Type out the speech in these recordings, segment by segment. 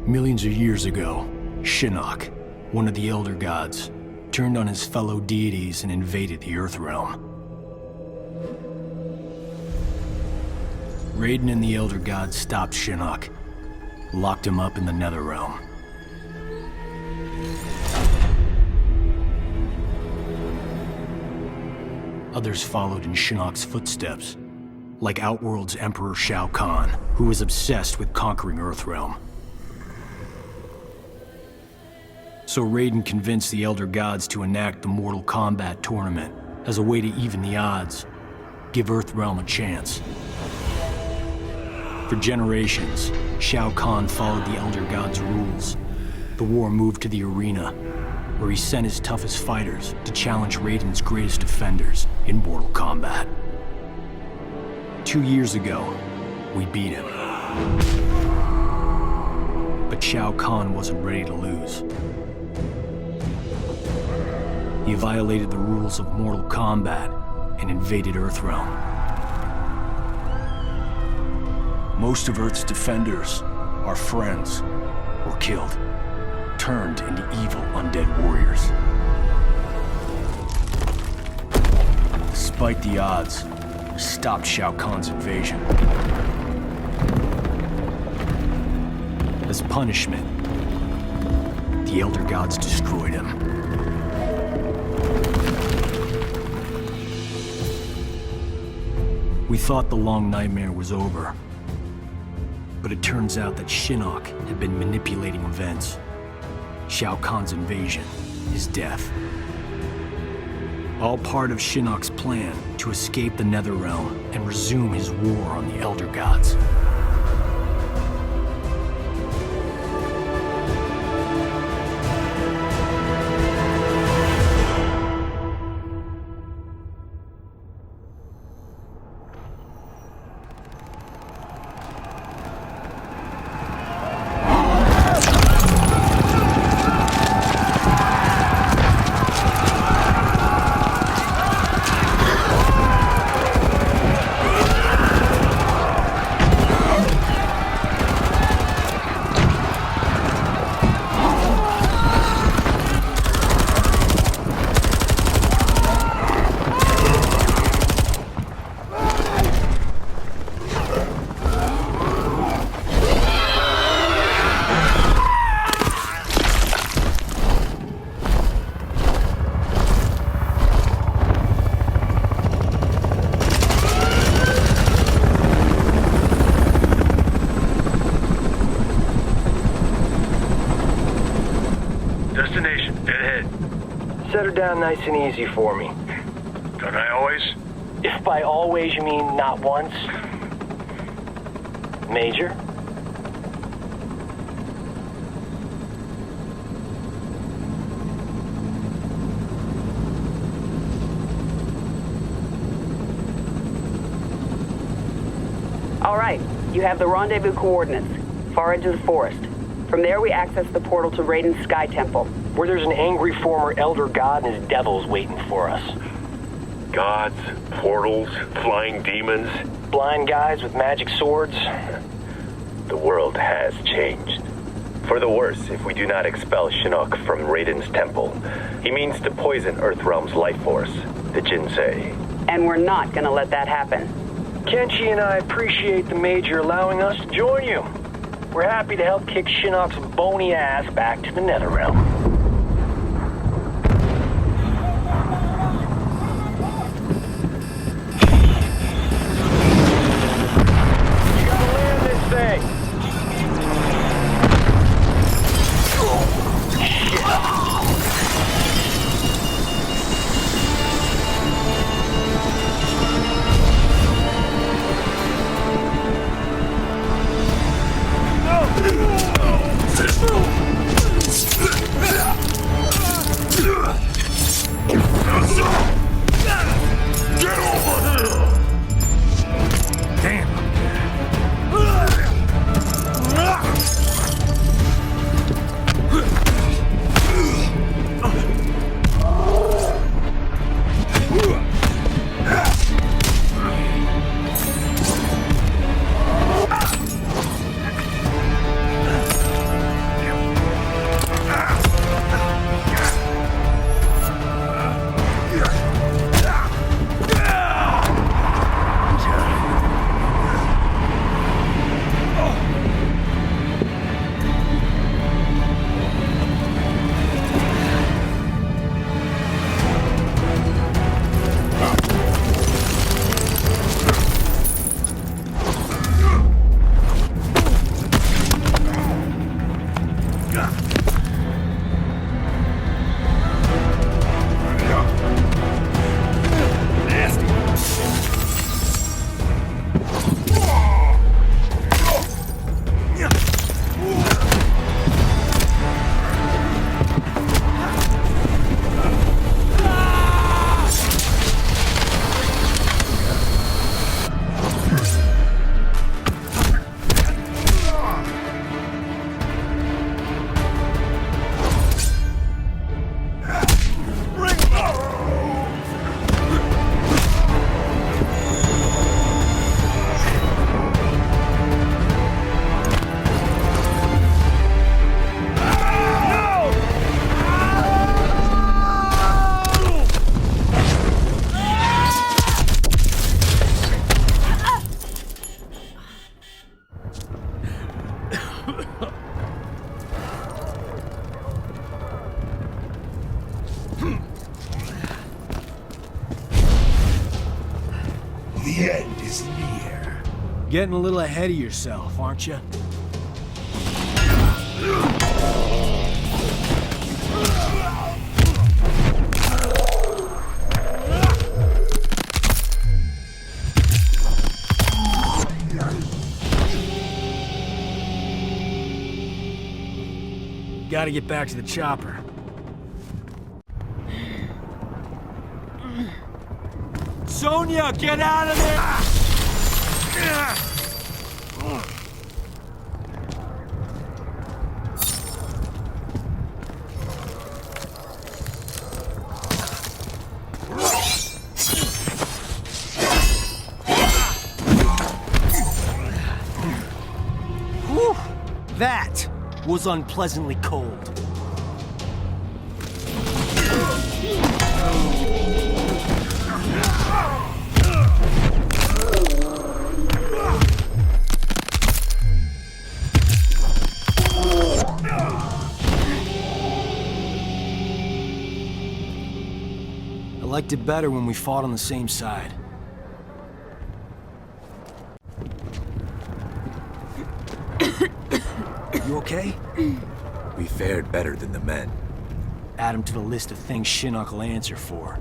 Millions of years ago, Shinnok, one of the Elder Gods, turned on his fellow deities and invaded the Earth Realm. Raiden and the Elder Gods stopped Shinnok, locked him up in the Nether Realm. Others followed in Shinnok's footsteps, like Outworld's Emperor Shao Kahn, who was obsessed with conquering Earthrealm. So Raiden convinced the Elder Gods to enact the Mortal Kombat tournament as a way to even the odds, give Earthrealm a chance. For generations, Shao Kahn followed the Elder Gods' rules. The war moved to the arena, where he sent his toughest fighters to challenge Raiden's greatest defenders in Mortal Kombat. 2 years ago, we beat him. But Shao Kahn wasn't ready to lose. He violated the rules of Mortal Kombat and invaded Earthrealm. Most of Earth's defenders, our friends, were killed, turned into evil undead warriors. Despite the odds, we stopped Shao Kahn's invasion. As punishment, the Elder Gods destroyed him. We thought the long nightmare was over, but it turns out that Shinnok had been manipulating events. Shao Kahn's invasion, his death. All part of Shinnok's plan to escape the Netherrealm and resume his war on the Elder Gods. Destination, dead ahead. Set her down nice and easy for me. Don't I always? If by always you mean not once. Major? All right, you have the rendezvous coordinates, far into the forest. From there, we access the portal to Raiden's Sky Temple. Where there's an angry former Elder God and his devils waiting for us. Gods, portals, flying demons. Blind guys with magic swords. The world has changed. For the worse if we do not expel Shinnok from Raiden's temple. He means to poison Earthrealm's life force, the Jinsei. And we're not gonna let that happen. Kenshi and I appreciate the Major allowing us to join you. We're happy to help kick Shinnok's bony ass back to the Netherrealm. No! end is near. Getting a little ahead of yourself, aren't you? Gotta get back to the chopper. Sonia, get out of there! Whew. That was unpleasantly cold. I liked it better when we fought on the same side. You okay? We fared better than the men. Add him to the list of things Shinnok will answer for.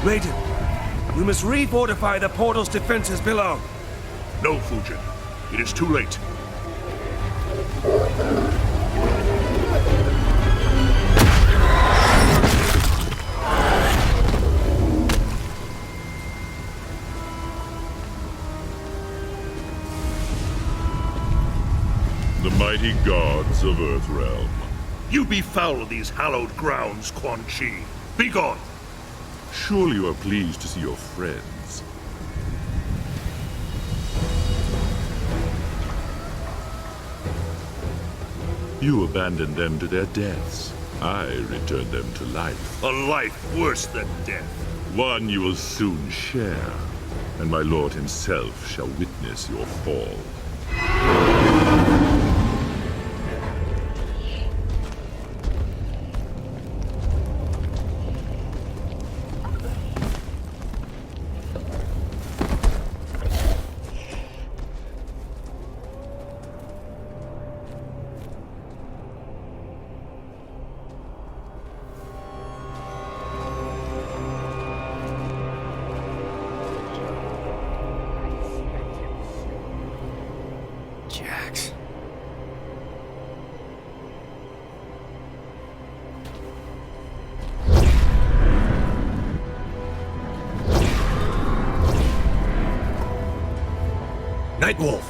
Raiden, we must refortify the portal's defenses below. No, Fujin. It is too late. The mighty gods of Earthrealm. You befoul these hallowed grounds, Quan Chi. Begone! Surely you are pleased to see your friends. You abandoned them to their deaths. I returned them to life. A life worse than death. One you will soon share, and my lord himself shall witness your fall. Jax. Nightwolf!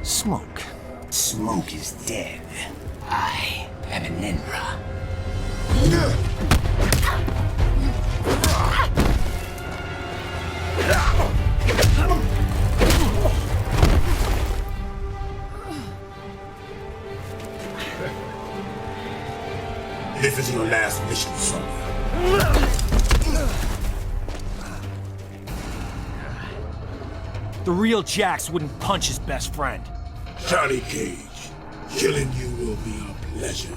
Smoke. Smoke is dead. I am an Ninra. Where's your last mission, Sonya? The real Jax wouldn't punch his best friend. Charlie Cage, killing you will be a pleasure.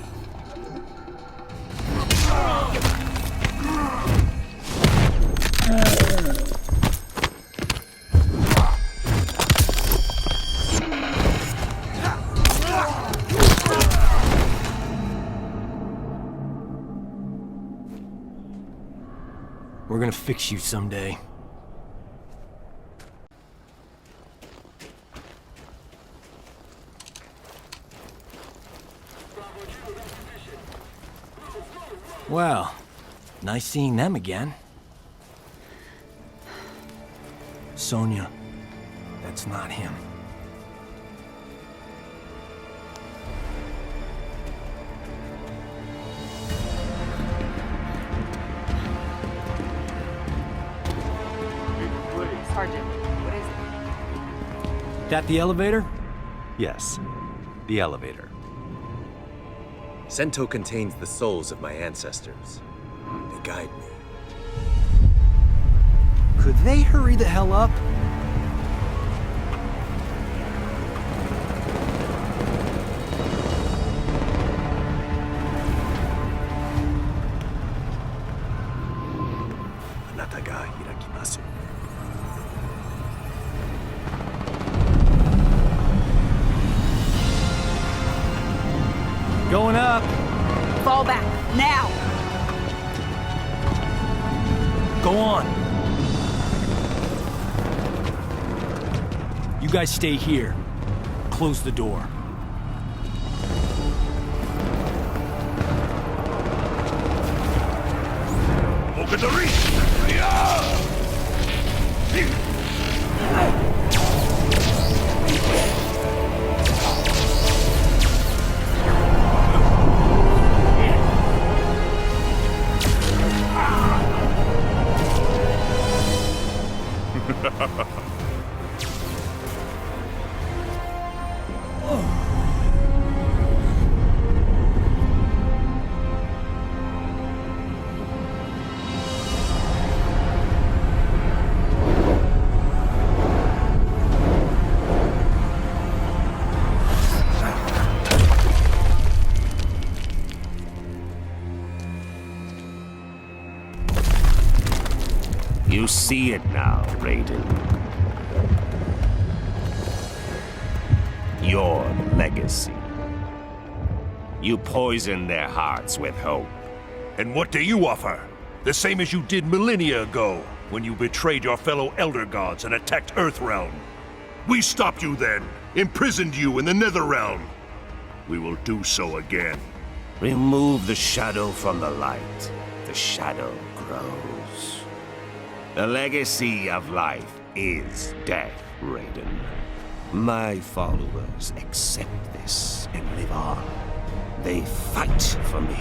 We're gonna fix you someday. Well, nice seeing them again. Sonya, that's not him. Sergeant, what is it? That the elevator? Yes, the elevator. Sento contains the souls of my ancestors. They guide me. Could they hurry the hell up? Anata ga hirakimasu. Going up. Fall back, now! Go on. You guys stay here. Close the door. Look at the reach! You see it now, Raiden. Your legacy. You poison their hearts with hope. And what do you offer? The same as you did millennia ago, when you betrayed your fellow Elder Gods and attacked Earthrealm. We stopped you then, imprisoned you in the Netherrealm. We will do so again. Remove the shadow from the light. The shadow grows. The legacy of life is death, Raiden. My followers accept this and live on. They fight for me.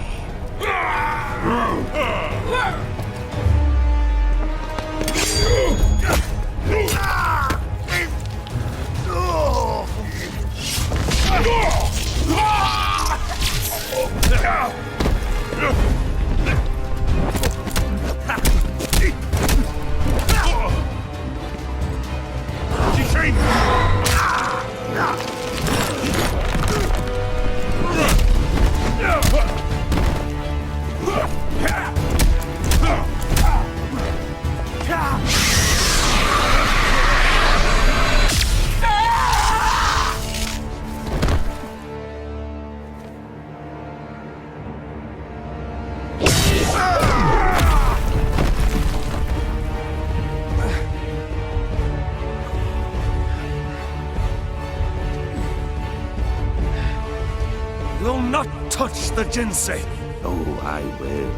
Will not touch the Jinsei. Oh, I will.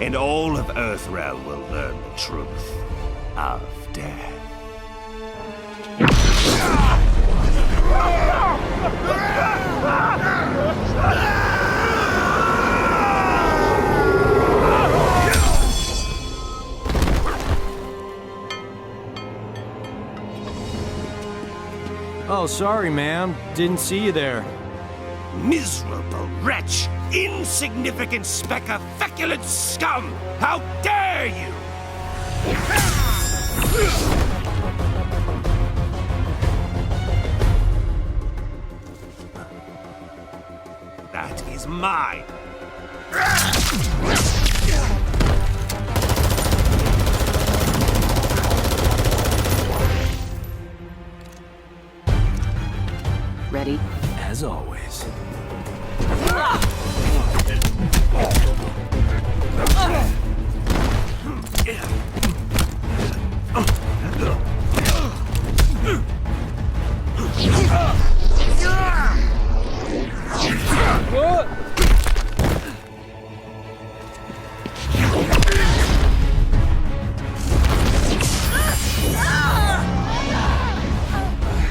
And all of Earthrealm will learn the truth of death. Oh, sorry, ma'am. Didn't see you there. Miserable wretch! insignificant speck of feculent scum! How dare you! That is mine! Ready? As always.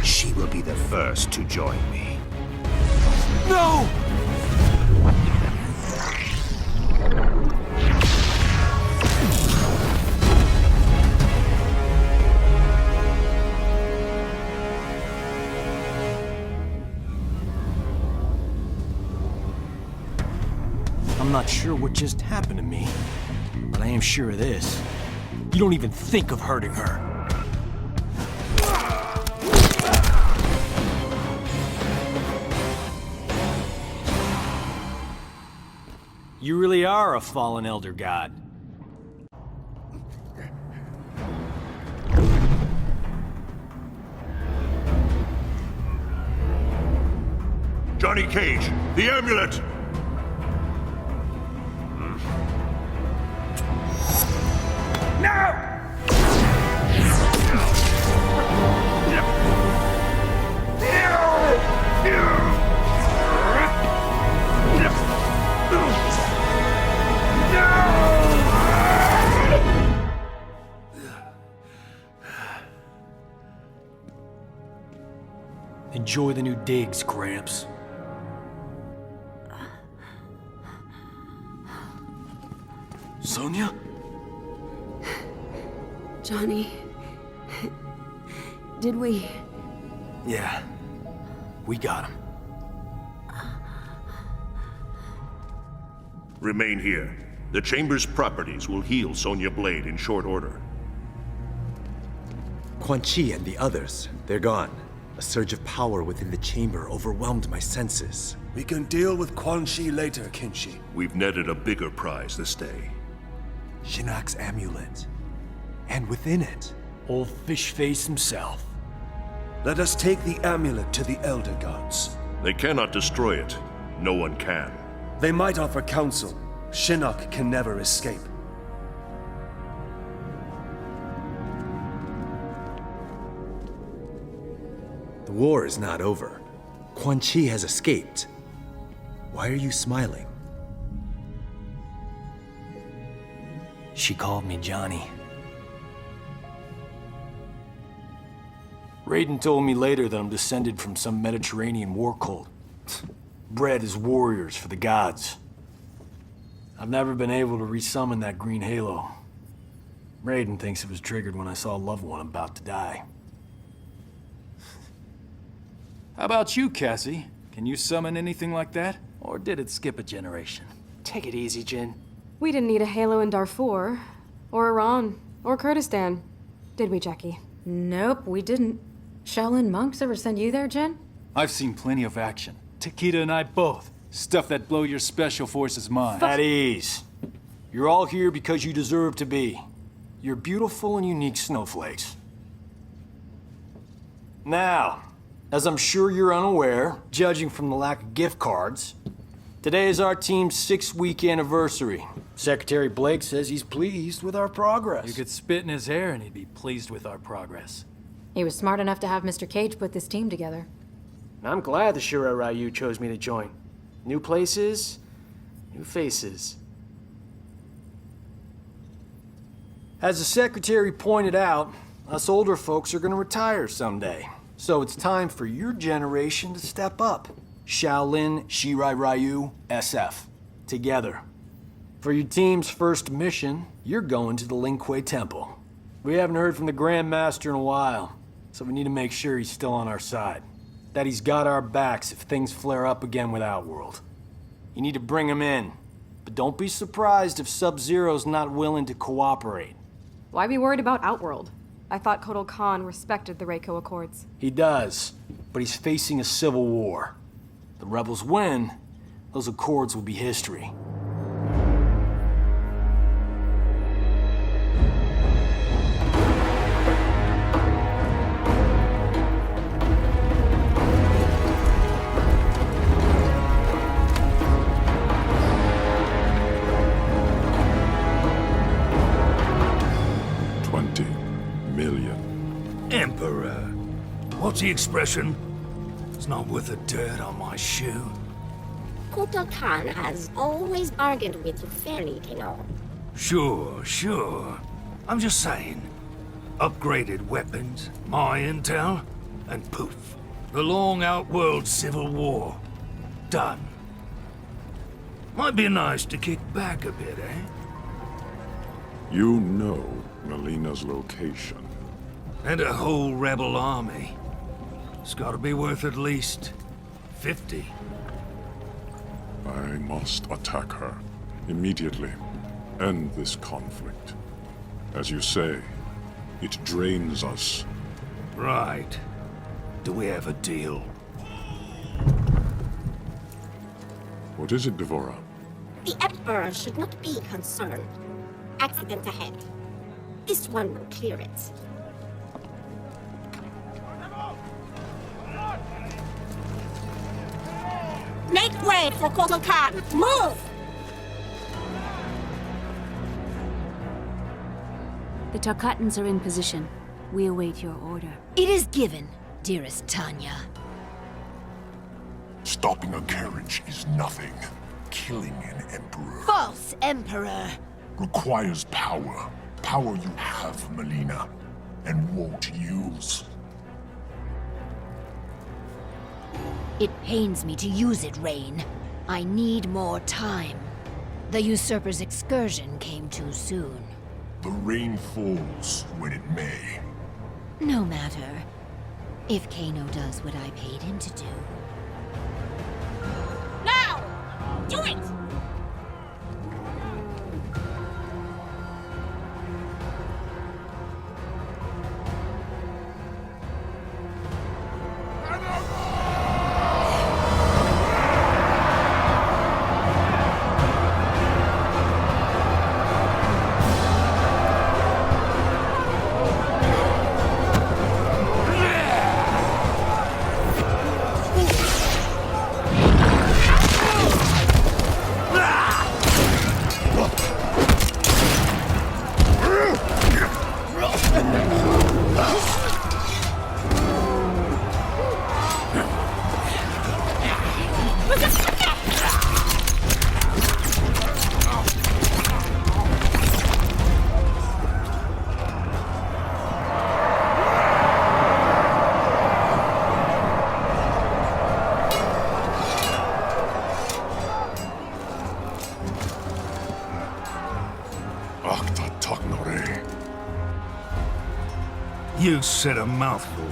She will be the first to join me. No! I'm not sure what just happened to me, but I am sure of this. You don't even think of hurting her. You really are a fallen Elder God. Johnny Cage, the amulet! Enjoy the new digs, Gramps. Sonia? Johnny... Did we... Yeah. We got him. Remain here. The Chamber's properties will heal Sonya Blade in short order. Quan Chi and the others, they're gone. A surge of power within the chamber overwhelmed my senses. We can deal with Quan Chi later, Kinshi. We've netted a bigger prize this day. Shinnok's amulet. And within it, Old fish face himself. let us take the amulet to the Elder Gods. They cannot destroy it. No one can. They might offer counsel. Shinnok can never escape. The war is not over. Quan Chi has escaped. Why are you smiling? She called me Johnny. Raiden told me later that I'm descended from some Mediterranean war cult. Bred as warriors for the gods. I've never been able to resummon that green halo. Raiden thinks it was triggered when I saw a loved one about to die. How about you, Cassie? Can you summon anything like that? Or did it skip a generation? Take it easy, Jin. We didn't need a halo in Darfur, or Iran, or Kurdistan. Did we, Jackie? Nope, we didn't. Shaolin monks ever send you there, Jin? I've seen plenty of action. Takeda and I both. Stuff that blow your special forces mind. At ease. You're all here because you deserve to be. You're beautiful and unique snowflakes. Now, as I'm sure you're unaware, judging from the lack of gift cards, today is our team's 6-week anniversary. Secretary Blake says he's pleased with our progress. You could spit in his hair and he'd be pleased with our progress. He was smart enough to have Mr. Cage put this team together. I'm glad the Shura Ryu chose me to join. New places, new faces. As the secretary pointed out, us older folks are gonna retire someday. So it's time for your generation to step up. Shaolin, Shirai Ryu, SF. Together. For your team's first mission, you're going to the Lin Kuei Temple. We haven't heard from the Grand Master in a while, so we need to make sure he's still on our side. That he's got our backs if things flare up again with Outworld. You need to bring him in. But don't be surprised if Sub-Zero's not willing to cooperate. Why be worried about Outworld? I thought Kotal Khan respected the Reiko Accords. He does, but he's facing a civil war. The rebels win, those accords will be history. Emperor. What's the expression? It's not worth the dirt on my shoe. Kotal Khan has always bargained with you fairly, Kano. Sure. I'm just saying. Upgraded weapons, my intel, and poof. The long Outworld Civil War. Done. Might be nice to kick back a bit, eh? You know Melina's location. And a whole rebel army. It's gotta be worth at least 50. I must attack her. Immediately. End this conflict. As you say, it drains us. Right. Do we have a deal? What is it, Devora? The Emperor should not be concerned. Accident ahead. This one will clear it. Make way for Kotal Khan! Move! The Tarkatans are in position. We await your order. It is given, dearest Tanya. Stopping a carriage is nothing. Killing an emperor False Emperor! requires power. Power you have, Melina, and won't use. It pains me to use it, Rain. I need more time. The usurper's excursion came too soon. The rain falls when it may. No matter. If Kano does what I paid him to do. Now! Do it! You said a mouthful.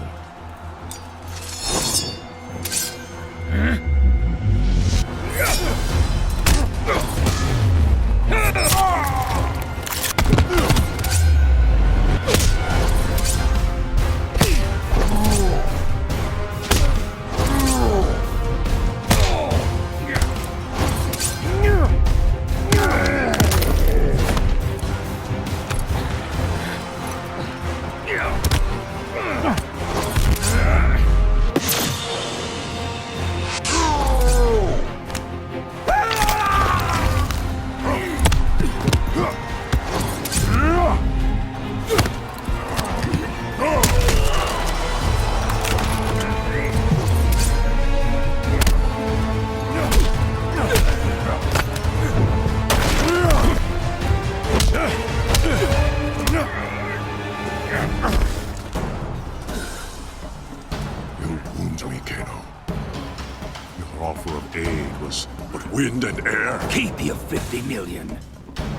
Wind and air. Keep your 50 million.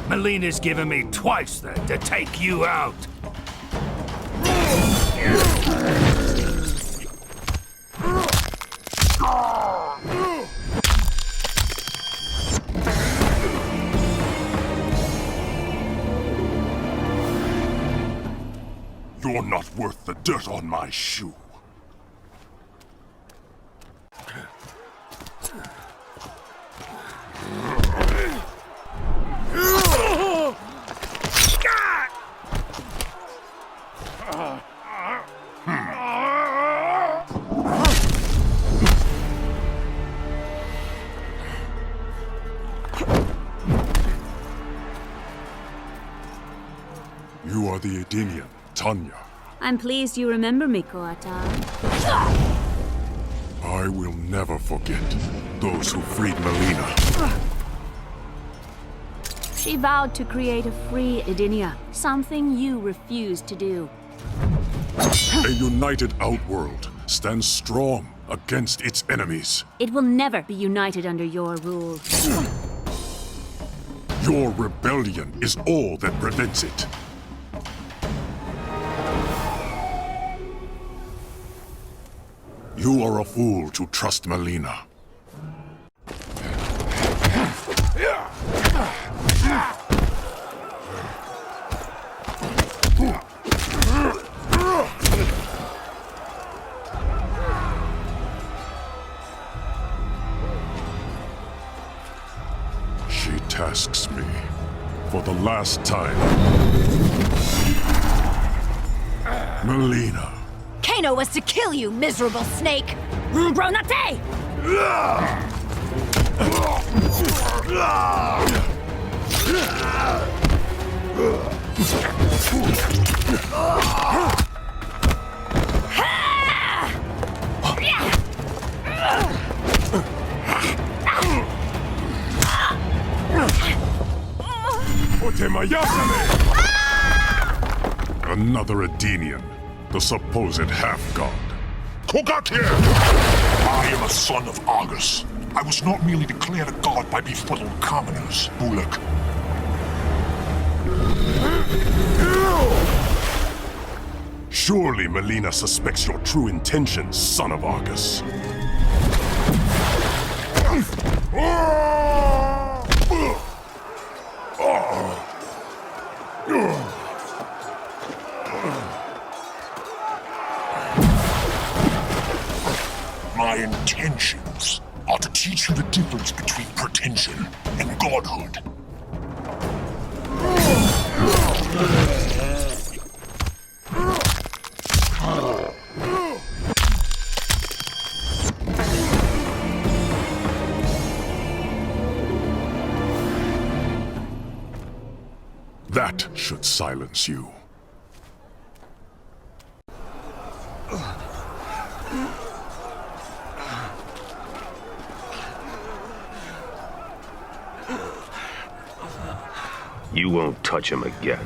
Melina's given me twice that to take you out. You're not worth the dirt on my shoe. You are the Edenian, Tanya. I'm pleased you remember me, Koatai. I will never forget those who freed Melina. She vowed to create a free Edenia, something you refused to do. A united Outworld stands strong against its enemies. It will never be united under your rule. Your rebellion is all that prevents it. You are a fool to trust Melina. She tasks me for the last time. Melina. Kano was to kill you, miserable snake! Bronate! Another Edenian. The supposed half-god. Kombat here! I am a son of Argus. I was not merely declared a god by befuddled commoners, Bullock. Surely Melina suspects your true intentions, son of Argus. My intentions are to teach you the difference between pretension and godhood. That should silence you. You won't touch him again.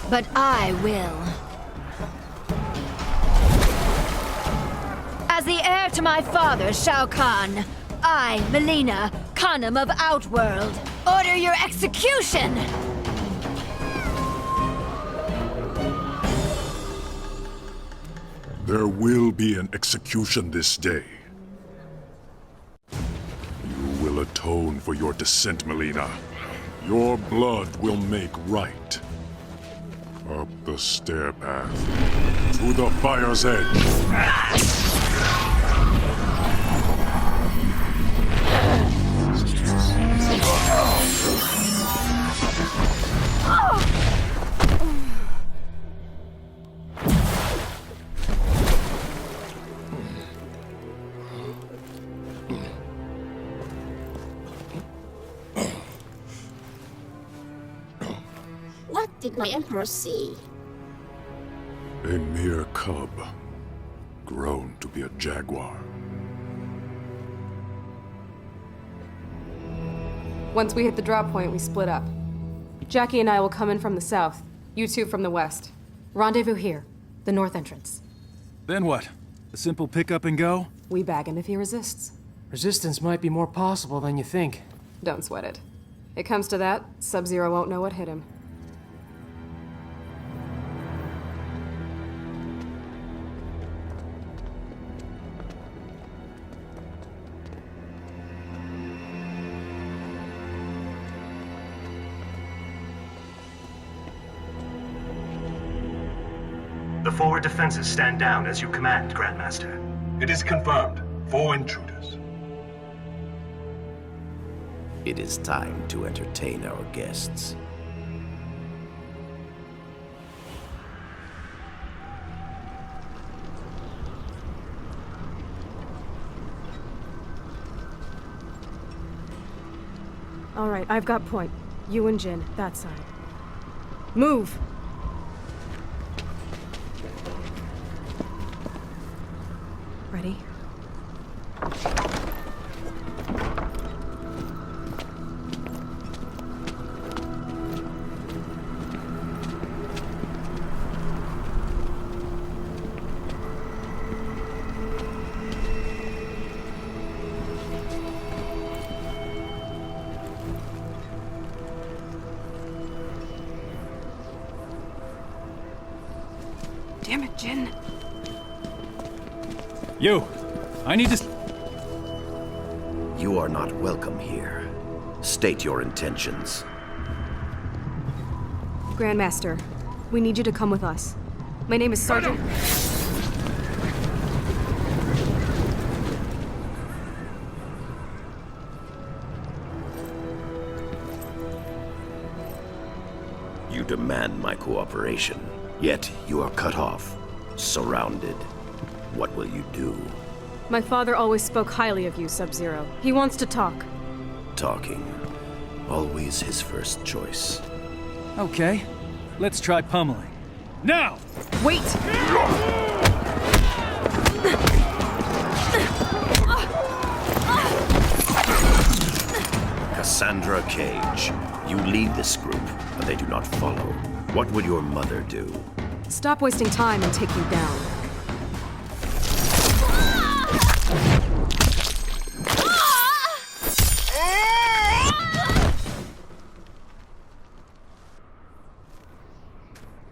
But I will. As the heir to my father, Shao Kahn, I, Melina, Khanum of Outworld, order your execution! There will be an execution this day. You will atone for your descent, Melina. Your blood will make right. Up the stair path, to the fire's edge. What did my Emperor see? A mere cub, grown to be a jaguar. Once we hit the drop point, we split up. Jackie and I will come in from the south, you two from the west. Rendezvous here, the north entrance. Then what? A simple pick up and go? We bag him if he resists. Resistance might be more possible than you think. Don't sweat it. It comes to that, Sub-Zero won't know what hit him. forward defenses stand down as you command, Grandmaster. It is confirmed. 4 intruders. It is time to entertain our guests. All right, I've got point. You and Jin, that side. Move! Ready? Damn it, Jin. You! I need to... You are not welcome here. State your intentions. Grandmaster, we need you to come with us. My name is Sergeant... You demand my cooperation, yet you are cut off, surrounded. What will you do? My father always spoke highly of you, Sub-Zero. He wants to talk. Talking. Always his first choice. Okay, let's try pummeling. Now! Wait! Cassandra Cage. You lead this group, but they do not follow. What would your mother do? Stop wasting time and take you down.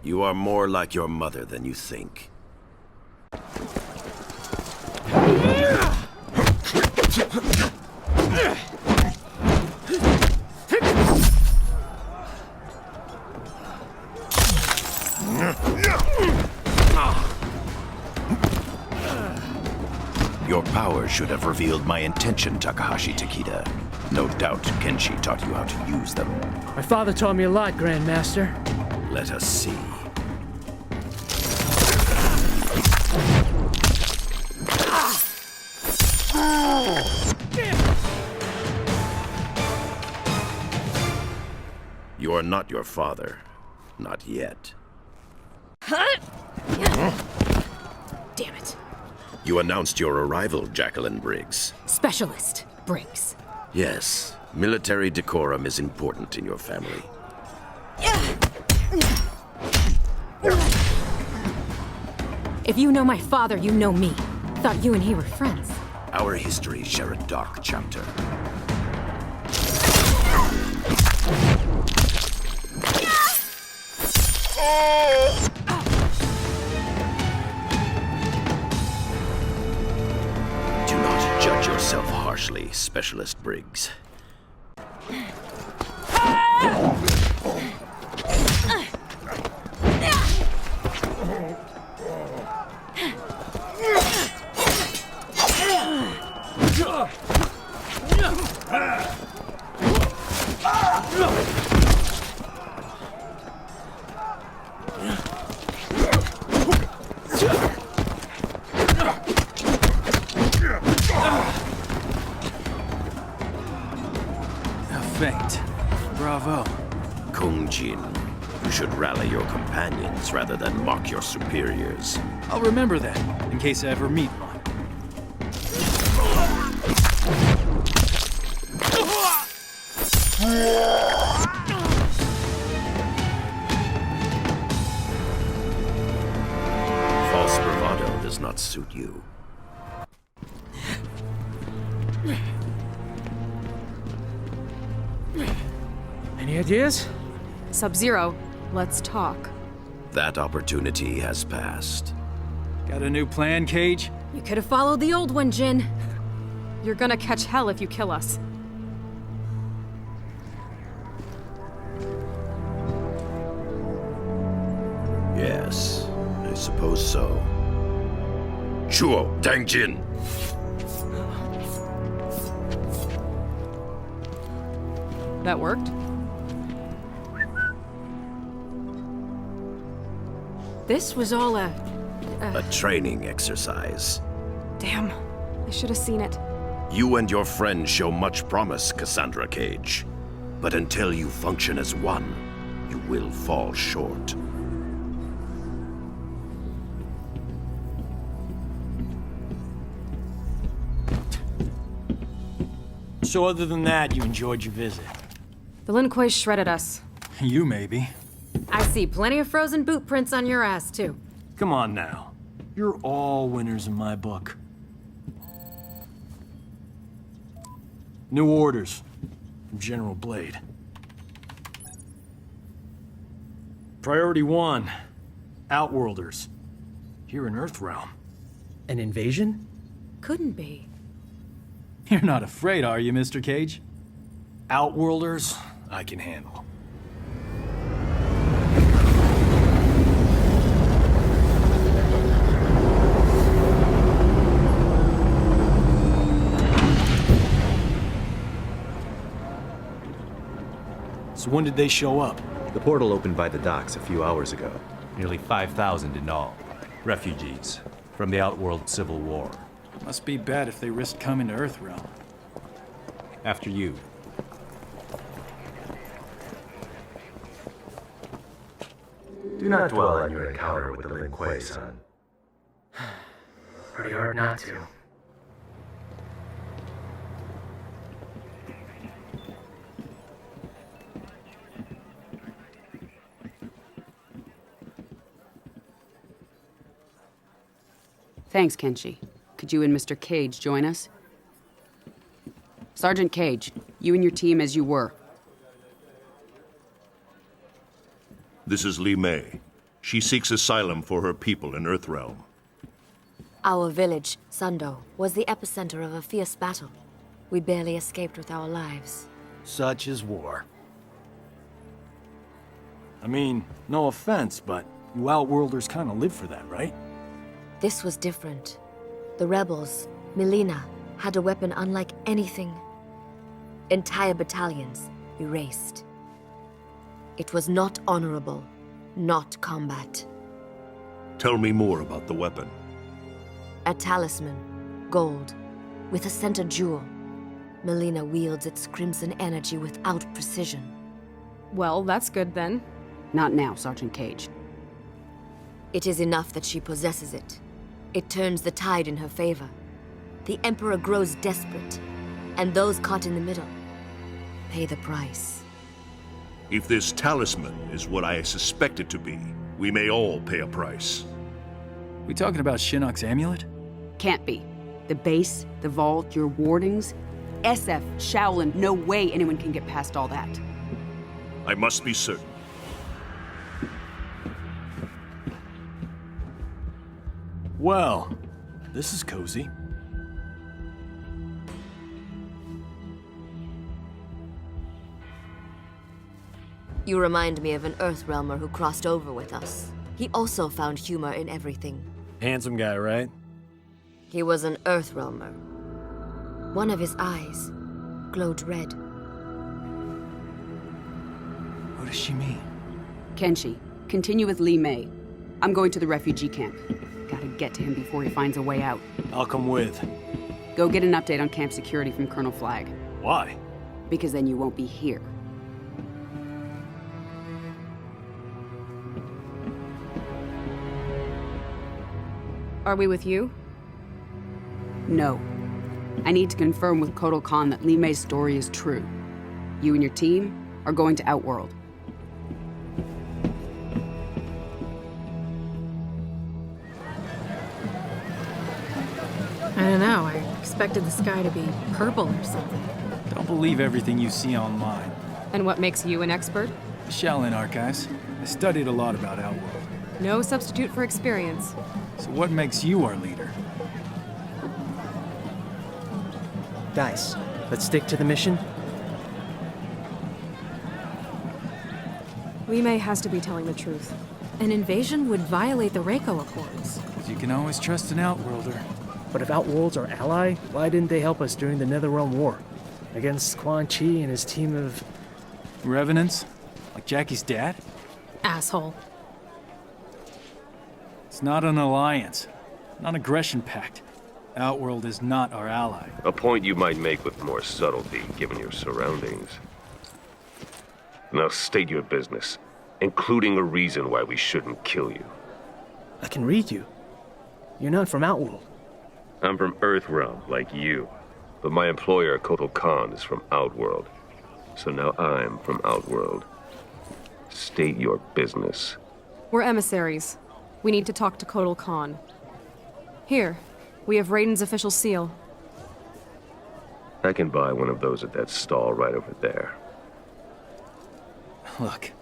You are more like your mother than you think. Your power should have revealed my intention, Takahashi Takeda. No doubt Kenshi taught you how to use them. My father taught me a lot, Grandmaster. Let us see. You are not your father. Not yet. Damn it. You announced your arrival, Jacqueline Briggs. Specialist, Briggs. Yes, military decorum is important in your family. If you know my father, you know me. Thought you and he were friends. Our histories share a dark chapter. Do not judge yourself harshly, Specialist Briggs. Feint. Bravo. Kung Jin, you should rally your companions rather than mock your superiors. I'll remember that, in case I ever meet one. False bravado does not suit you. Any ideas? Sub-Zero, let's talk. That opportunity has passed. Got a new plan, Cage? You could have followed the old one, Jin. You're gonna catch hell if you kill us. Yes, I suppose. suppose so. Chuo Dangjin. That worked? This was all a training exercise. Damn. I should have seen it. You and your friends show much promise, Cassandra Cage. But until you function as one, you will fall short. So other than that, you enjoyed your visit? The Lin Kuei shredded us. You maybe. I see plenty of frozen boot prints on your ass, too. Come on now. You're all winners in my book. New orders from General Blade. Priority 1, Outworlders. Here in Earthrealm. An invasion? Couldn't be. You're not afraid, are you, Mr. Cage? Outworlders, I can handle. So when did they show up? The portal opened by the docks a few hours ago. Nearly 5,000 in all. Refugees from the Outworld Civil War. Must be bad if they risked coming to Earthrealm. After you. Do not dwell on your encounter with the Lin Kuei, son. Pretty hard not to. Thanks, Kenshi. Could you and Mr. Cage join us? Sergeant Cage, you and your team as you were. This is Li Mei. She seeks asylum for her people in Earthrealm. Our village, Sundo, was the epicenter of a fierce battle. We barely escaped with our lives. Such is war. I mean, no offense, but you Outworlders kind of live for that, right? This was different. The rebels, Melina, had a weapon unlike anything. Entire battalions erased. It was not honorable, not combat. Tell me more about the weapon. A talisman, gold, with a center jewel. Melina wields its crimson energy without precision. Well, that's good then. Not now, Sergeant Cage. It is enough that she possesses it. It turns the tide in her favor. The Emperor grows desperate, and those caught in the middle pay the price. If this talisman is what I suspect it to be, we may all pay a price. We talking about Shinnok's amulet? Can't be. The base, the vault, your wardings. SF, Shaolin, no way anyone can get past all that. I must be certain. Well, this is cozy. You remind me of an Earthrealmer who crossed over with us. He also found humor in everything. Handsome guy, right? He was an Earthrealmer. One of his eyes glowed red. What does she mean? Kenshi, continue with Li Mei. I'm going to the refugee camp. Gotta get to him before he finds a way out. I'll come with. Go get an update on camp security from Colonel Flagg. Why? Because then you won't be here. Are we with you? No. I need to confirm with Kotal Khan that Li Mei's story is true. You and your team are going to Outworld. I don't know. I expected the sky to be purple or something. Don't believe everything you see online. And what makes you an expert? The Shaolin Archives. I studied a lot about Outworld. No substitute for experience. So what makes you our leader? Guys, let's stick to the mission. Li Mei has to be telling the truth. An invasion would violate the Reiko Accords. You can always trust an Outworlder. But if Outworld's our ally, why didn't they help us during the Netherrealm War? Against Quan Chi and his team of... Revenants? Like Jackie's dad? Asshole. It's not an alliance. Non-aggression pact. Outworld is not our ally. A point you might make with more subtlety, given your surroundings. Now state your business, including a reason why we shouldn't kill you. I can read you. You're not from Outworld. I'm from Earthrealm, like you. But my employer, Kotal Khan, is from Outworld. So now I'm from Outworld. State your business. We're emissaries. We need to talk to Kotal Khan. Here, we have Raiden's official seal. I can buy one of those at that stall right over there. Look,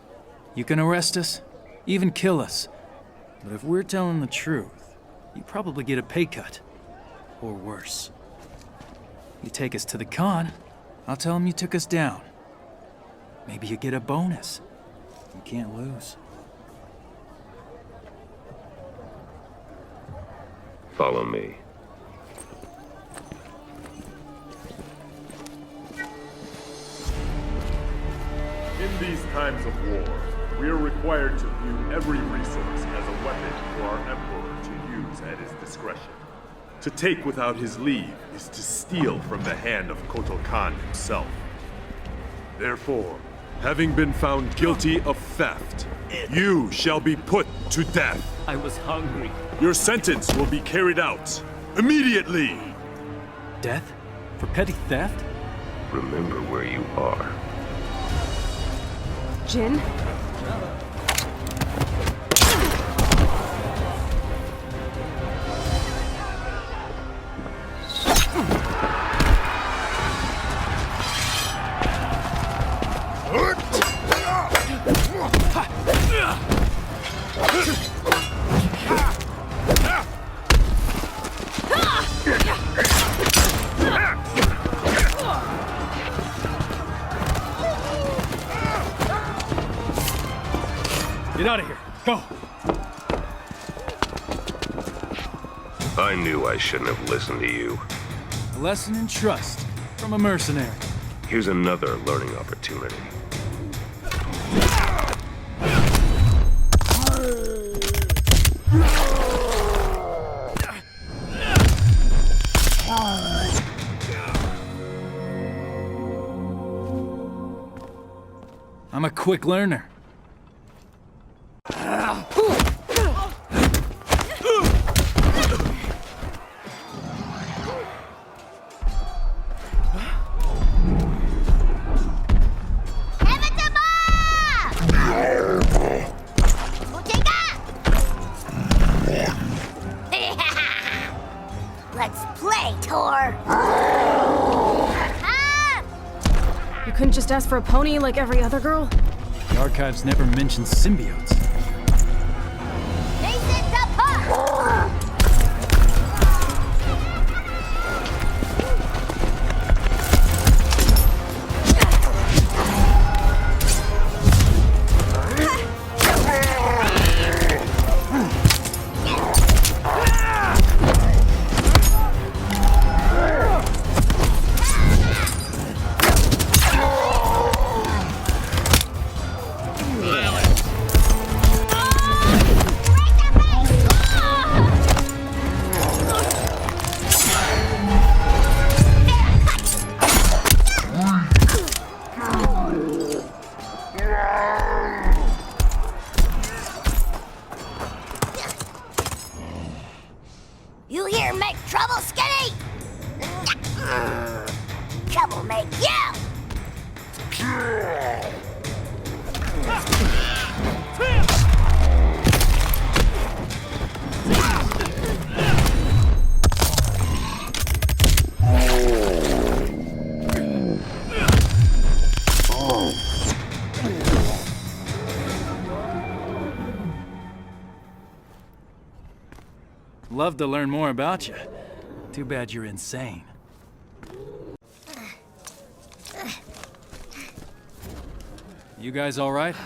you can arrest us, even kill us. But if we're telling the truth, you probably get a pay cut. Or worse. You take us to the Khan, I'll tell him you took us down. Maybe you get a bonus. You can't lose. Follow me. In these times of war, we are required to view every resource as a weapon for our Emperor to use at his discretion. To take without his leave is to steal from the hand of Kotal Khan himself. Therefore, having been found guilty of theft, you shall be put to death. I was hungry. Your sentence will be carried out immediately. Death? For petty theft? Remember where you are. Jin? Get out of here. Go. I knew I shouldn't have listened to you. A lesson in trust from a mercenary. Here's another learning opportunity. I'm a quick learner. Let's play, Tor! You couldn't just ask for a pony like every other girl? The archives never mentioned symbiotes. You here make trouble, Skinny? Trouble make you! Love to learn more about you. Too bad you're insane. You guys all right?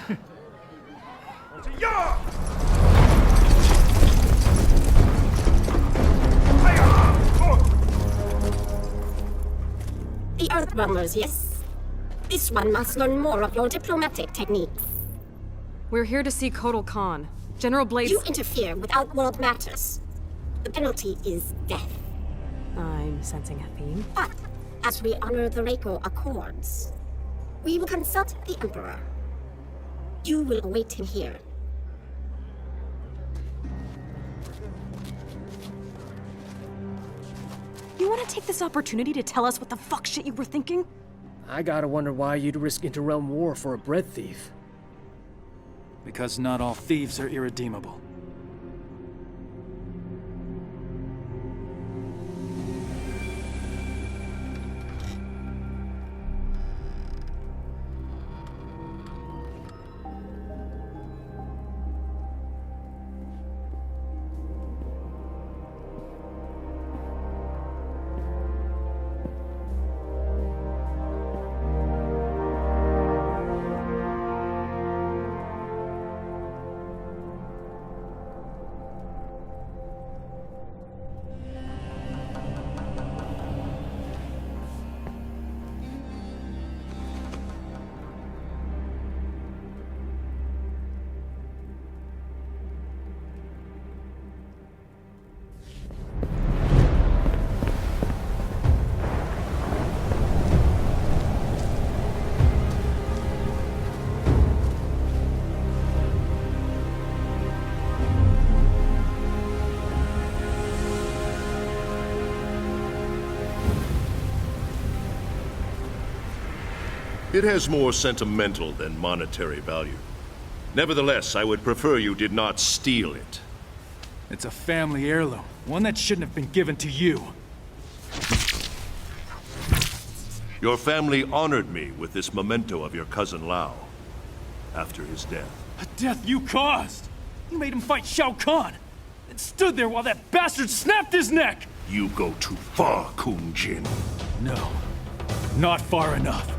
Earthrealmers, yes? This one must learn more of your diplomatic techniques. We're here to see Kotal Khan. General Blaze... You interfere with outworld matters. The penalty is death. I'm sensing a theme. But, as we honor the Reiko Accords, we will consult the Emperor. You will await him here. You want to take this opportunity to tell us what the fuck shit you were thinking? I gotta wonder why you'd risk interrealm war for a bread thief. Because not all thieves are irredeemable. It has more sentimental than monetary value. Nevertheless, I would prefer you did not steal it. It's a family heirloom, one that shouldn't have been given to you. Your family honored me with this memento of your cousin Lao after his death. A death you caused! You made him fight Shao Kahn, and stood there while that bastard snapped his neck! You go too far, Kung Jin. No, not far enough.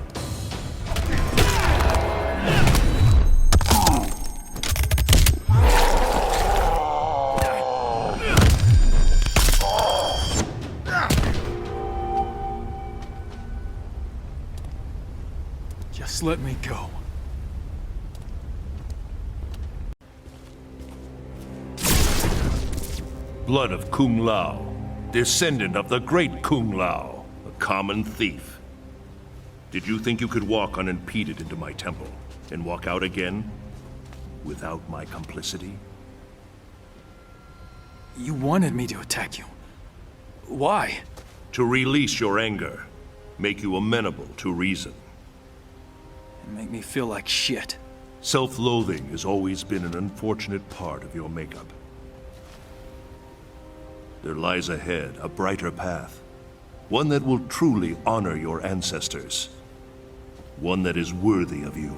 Just let me go. Blood of Kung Lao, descendant of the great Kung Lao, a common thief. Did you think you could walk unimpeded into my temple and walk out again without my complicity? You wanted me to attack you. Why? To release your anger, make you amenable to reason. And make me feel like shit. Self-loathing has always been an unfortunate part of your makeup. There lies ahead a brighter path, one that will truly honor your ancestors, one that is worthy of you.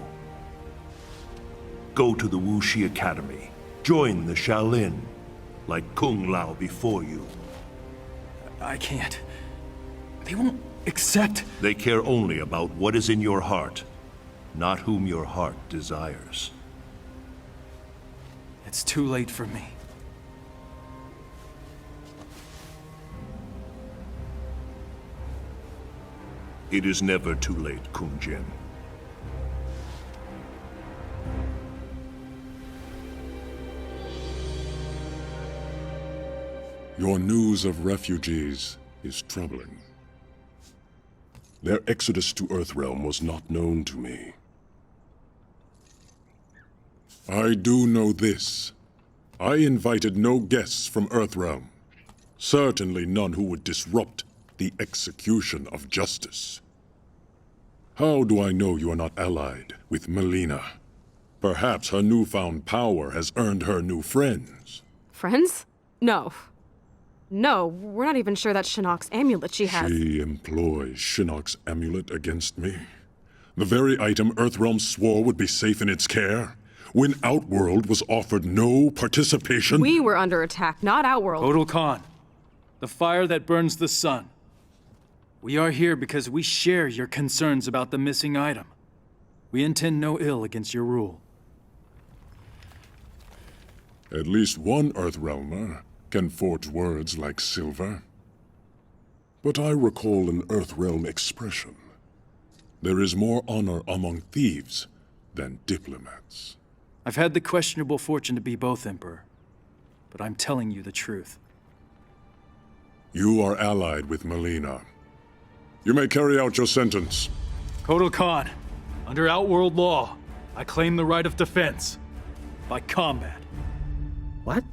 Go to the Wuxi Academy, join the Shaolin, like Kung Lao before you. I can't. They won't accept. They care only about what is in your heart, not whom your heart desires. It's too late for me. It is never too late, Kung Jin. Your news of refugees is troubling. Their exodus to Earthrealm was not known to me. I do know this. I invited no guests from Earthrealm. Certainly none who would disrupt the execution of justice. How do I know you are not allied with Melina? Perhaps her newfound power has earned her new friends. Friends? No. No, we're not even sure that's Shinnok's amulet she has. She employs Shinnok's amulet against me. The very item Earthrealm swore would be safe in its care, when Outworld was offered no participation. We were under attack, not Outworld. Kotal Khan, the fire that burns the sun. We are here because we share your concerns about the missing item. We intend no ill against your rule. At least one Earthrealmer can forge words like silver. But I recall an Earthrealm expression. There is more honor among thieves than diplomats. I've had the questionable fortune to be both, Emperor. But I'm telling you the truth. You are allied with Melina. You may carry out your sentence. Kotal Khan, under Outworld law, I claim the right of defense. By combat. What?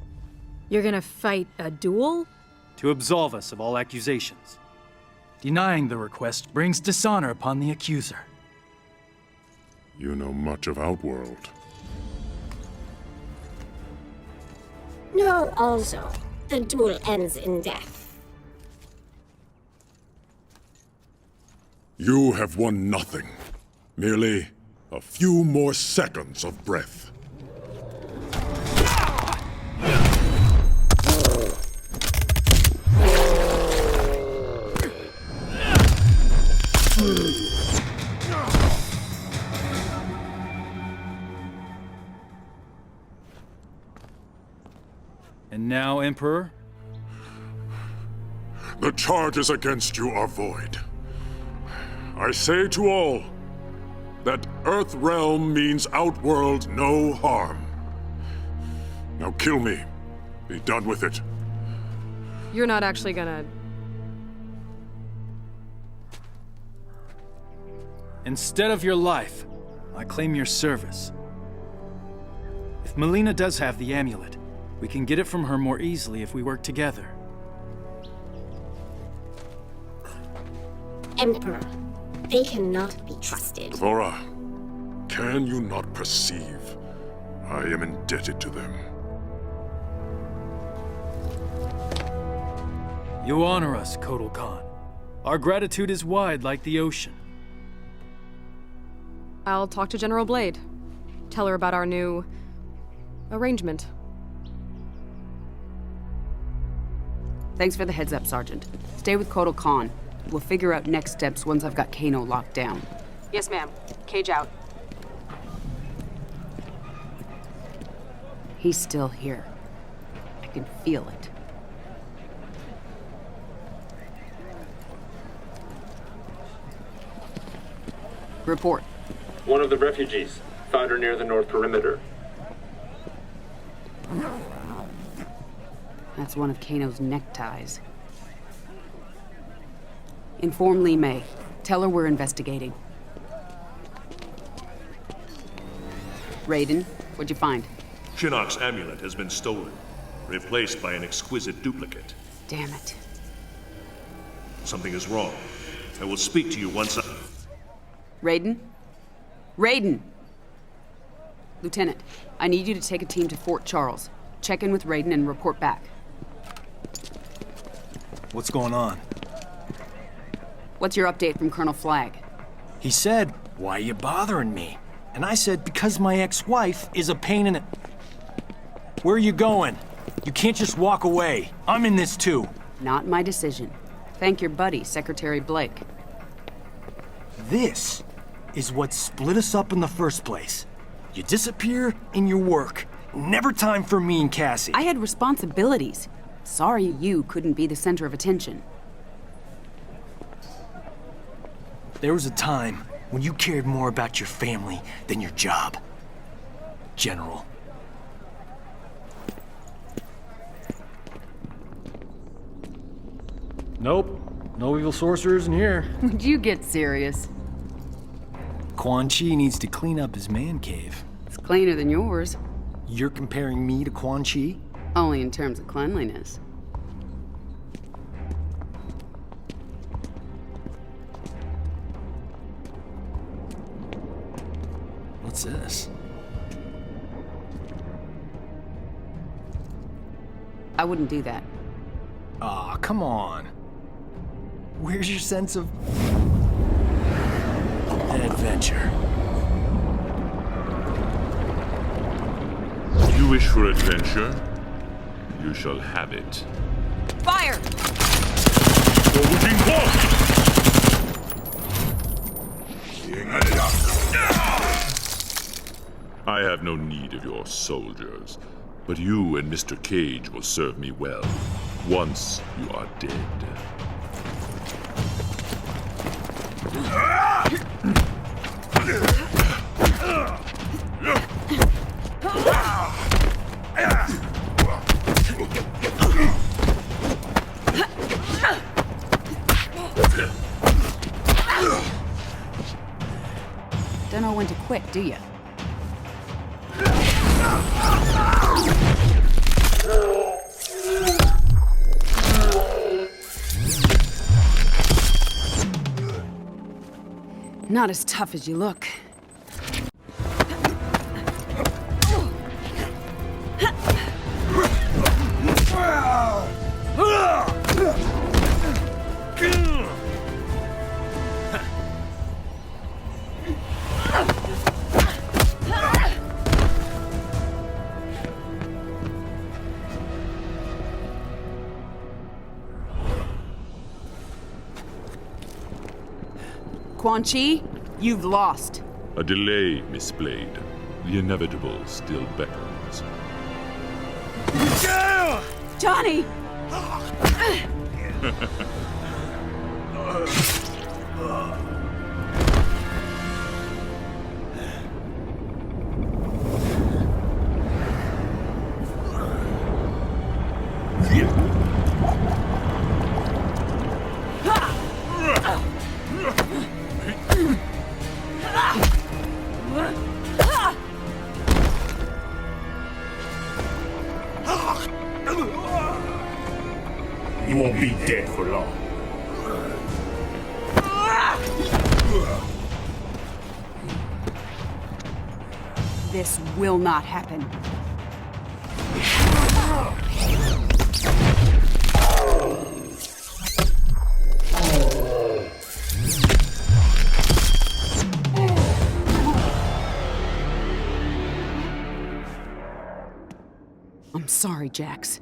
You're gonna fight a duel? To absolve us of all accusations. Denying the request brings dishonor upon the accuser. You know much of Outworld. No, also, the duel ends in death. You have won nothing. Merely a few more seconds of breath. And now, Emperor? The charges against you are void. I say to all that Earthrealm means Outworld no harm. Now kill me. Be done with it. You're not actually gonna... Instead of your life, I claim your service. If Melina does have the amulet, we can get it from her more easily if we work together. Emperor, they cannot be trusted. Dvora, can you not perceive? I am indebted to them. You honor us, Kotal Khan. Our gratitude is wide like the ocean. I'll talk to General Blade. Tell her about our new... arrangement. Thanks for the heads up, Sergeant. Stay with Kotal Khan. We'll figure out next steps once I've got Kano locked down. Yes, ma'am. Cage out. He's still here. I can feel it. Report. One of the refugees. Found her near the north perimeter. That's one of Kano's neckties. Inform Li Mei. Tell her we're investigating. Raiden, what'd you find? Shinnok's amulet has been stolen, replaced by an exquisite duplicate. Damn it. Something is wrong. I will speak to you once I... Raiden? Raiden! Lieutenant, I need you to take a team to Fort Charles. Check in with Raiden and report back. What's going on? What's your update from Colonel Flagg? He said, "Why are you bothering me?" And I said, "Because my ex-wife is a pain in the..." Where are you going? You can't just walk away. I'm in this too. Not my decision. Thank your buddy, Secretary Blake. This is what split us up in the first place. You disappear in your work. Never time for me and Cassie. I had responsibilities. Sorry you couldn't be the center of attention. There was a time when you cared more about your family than your job. General. Nope. No evil sorcerers in here. Would you get serious? Quan Chi needs to clean up his man cave. It's cleaner than yours. You're comparing me to Quan Chi? Only in terms of cleanliness. What's this? I wouldn't do that. Aw, come on. Where's your sense of... adventure? You wish for adventure? You shall have it. Fire! I have no need of your soldiers, but you and Mr. Cage will serve me well once you are dead. Don't know when to quit, do you? Not as tough as you look. Quan Chi, you've lost. A delay, Miss Blade. The inevitable still beckons. Johnny! You won't be dead for long. This will not happen. I'm sorry, Jax.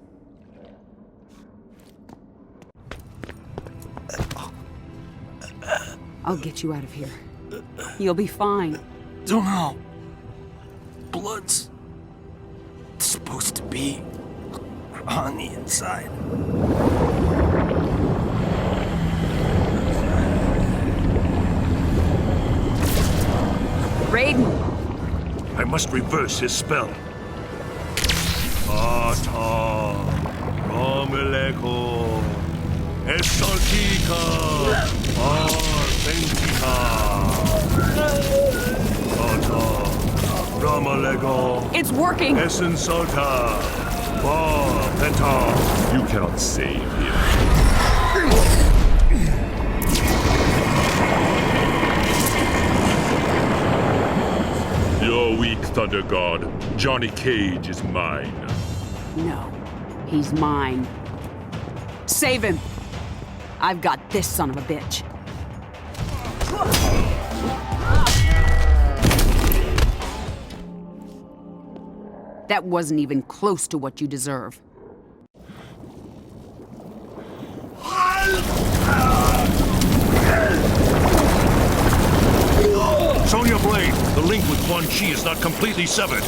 I'll get you out of here. You'll be fine. Don't know. Blood's supposed to be on the inside. Raiden! I must reverse his spell. Ata Romeleko Exotica Authentica Ata Romeleko. It's working! Essensota Va Penta. You cannot save him. You're weak, Thunder God. Johnny Cage is mine. No, he's mine. Save him! I've got this son of a bitch. That wasn't even close to what you deserve. Sonya Blade, the link with Quan Chi is not completely severed.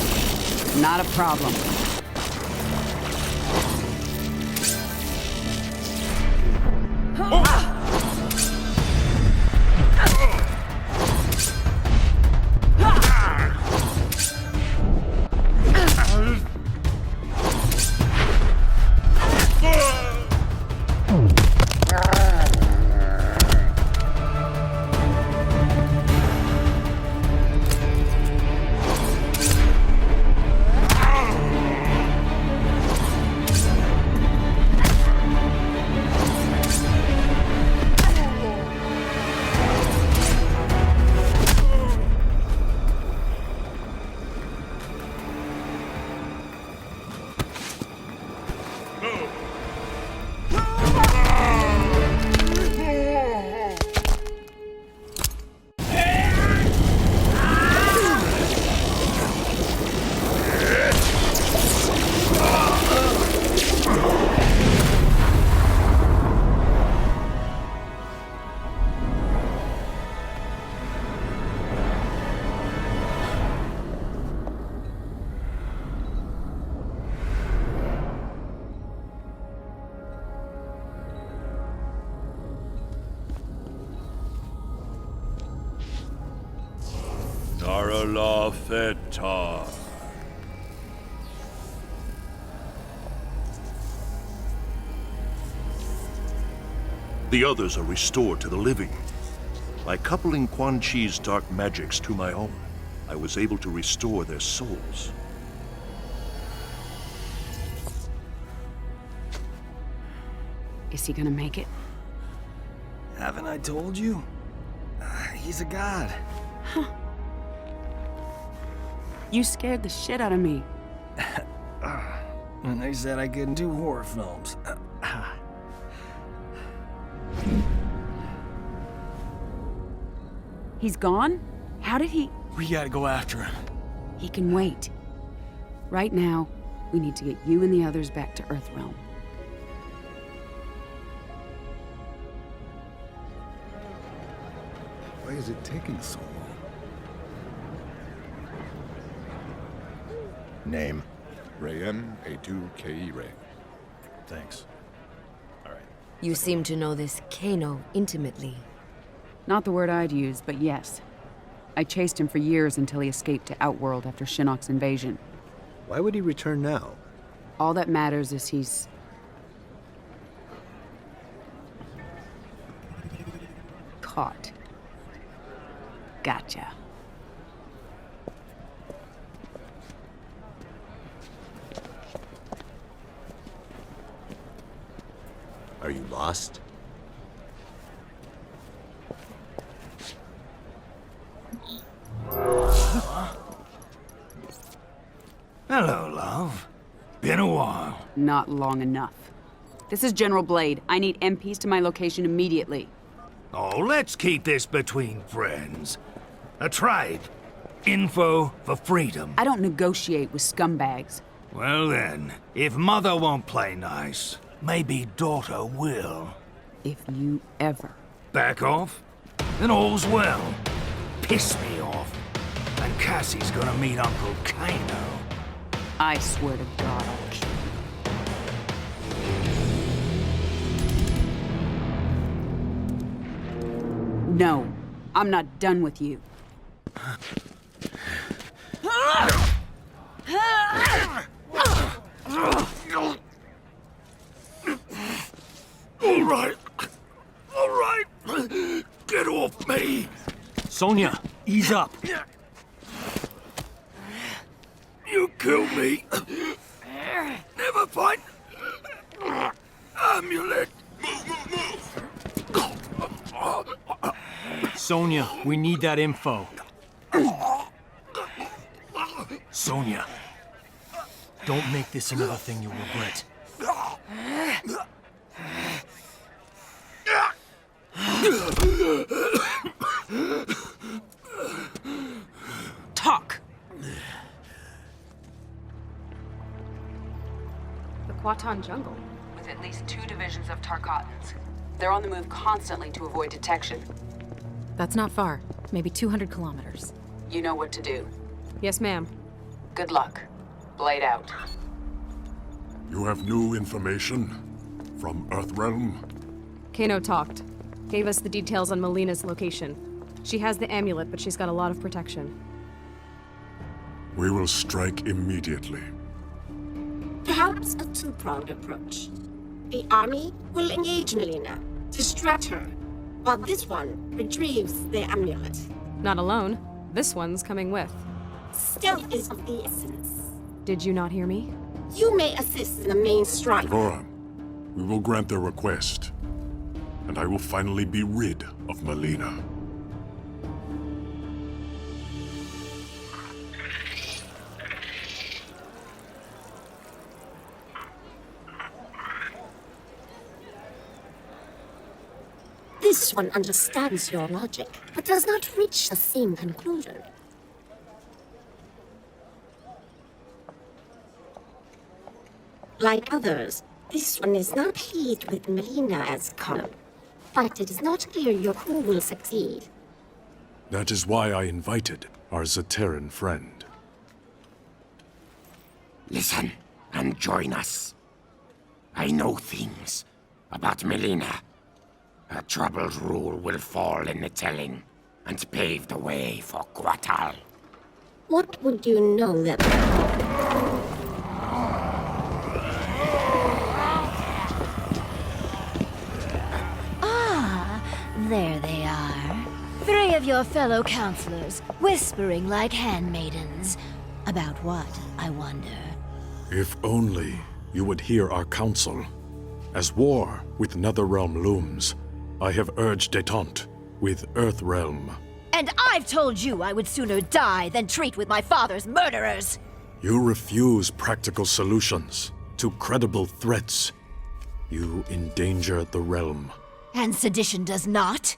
Not a problem. Darala Feta. The others are restored to the living. By coupling Quan Chi's dark magics to my own, I was able to restore their souls. Is he gonna make it? Haven't I told you? He's a god. Huh. You scared the shit out of me. And they said I couldn't do horror films. He's gone? How did he... We gotta go after him. He can wait. Right now, we need to get you and the others back to Earthrealm. Why is it taking so long? Name? Rayen A2KE Ray. Thanks. You seem to know this Kano intimately. Not the word I'd use, but yes. I chased him for years until he escaped to Outworld after Shinnok's invasion. Why would he return now? All that matters is he's... caught. Gotcha. Are you lost? Hello, love. Been a while. Not long enough. This is General Blade. I need MPs to my location immediately. Oh, let's keep this between friends. A tribe. Info for freedom. I don't negotiate with scumbags. Well then, if mother won't play nice, maybe daughter will. If you ever... Back off? Then all's well. Piss me off. And Cassie's gonna meet Uncle Kano. I swear to God I'll kill you. No, I'm not done with you. All right. All right. Get off me. Sonia, ease up. You kill me. Never find amulet. Sonia, we need that info. Sonia, don't make this another thing you'll regret. Talk! The Kwatan jungle. With at least 2 divisions of Tarkatans. They're on the move constantly to avoid detection. That's not far. Maybe 200 kilometers. You know what to do. Yes, ma'am. Good luck. Blade out. You have new information from Earthrealm? Kano talked. Gave us the details on Melina's location. She has the amulet, but she's got a lot of protection. We will strike immediately. Perhaps a two-pronged approach. The army will engage Melina, distract her, while this one retrieves the amulet. Not alone. This one's coming with. Stealth is of the essence. Did you not hear me? You may assist in the main strike. Devora, we will grant their request, and I will finally be rid of Melina. This one understands your logic, but does not reach the same conclusion. Like others, this one is not pleased with Melina as Kano, but it is not clear your crew will succeed. That is why I invited our Zaterran friend. Listen and join us. I know things about Melina. Her troubled rule will fall in the telling and pave the way for Guatal. What would you know that... Ah, there they are. of your fellow counselors, whispering like handmaidens. About what, I wonder? If only you would hear our counsel. As war with Netherrealm looms, I have urged detente with Earthrealm. And I've told you I would sooner die than treat with my father's murderers! You refuse practical solutions to credible threats. You endanger the realm. And sedition does not?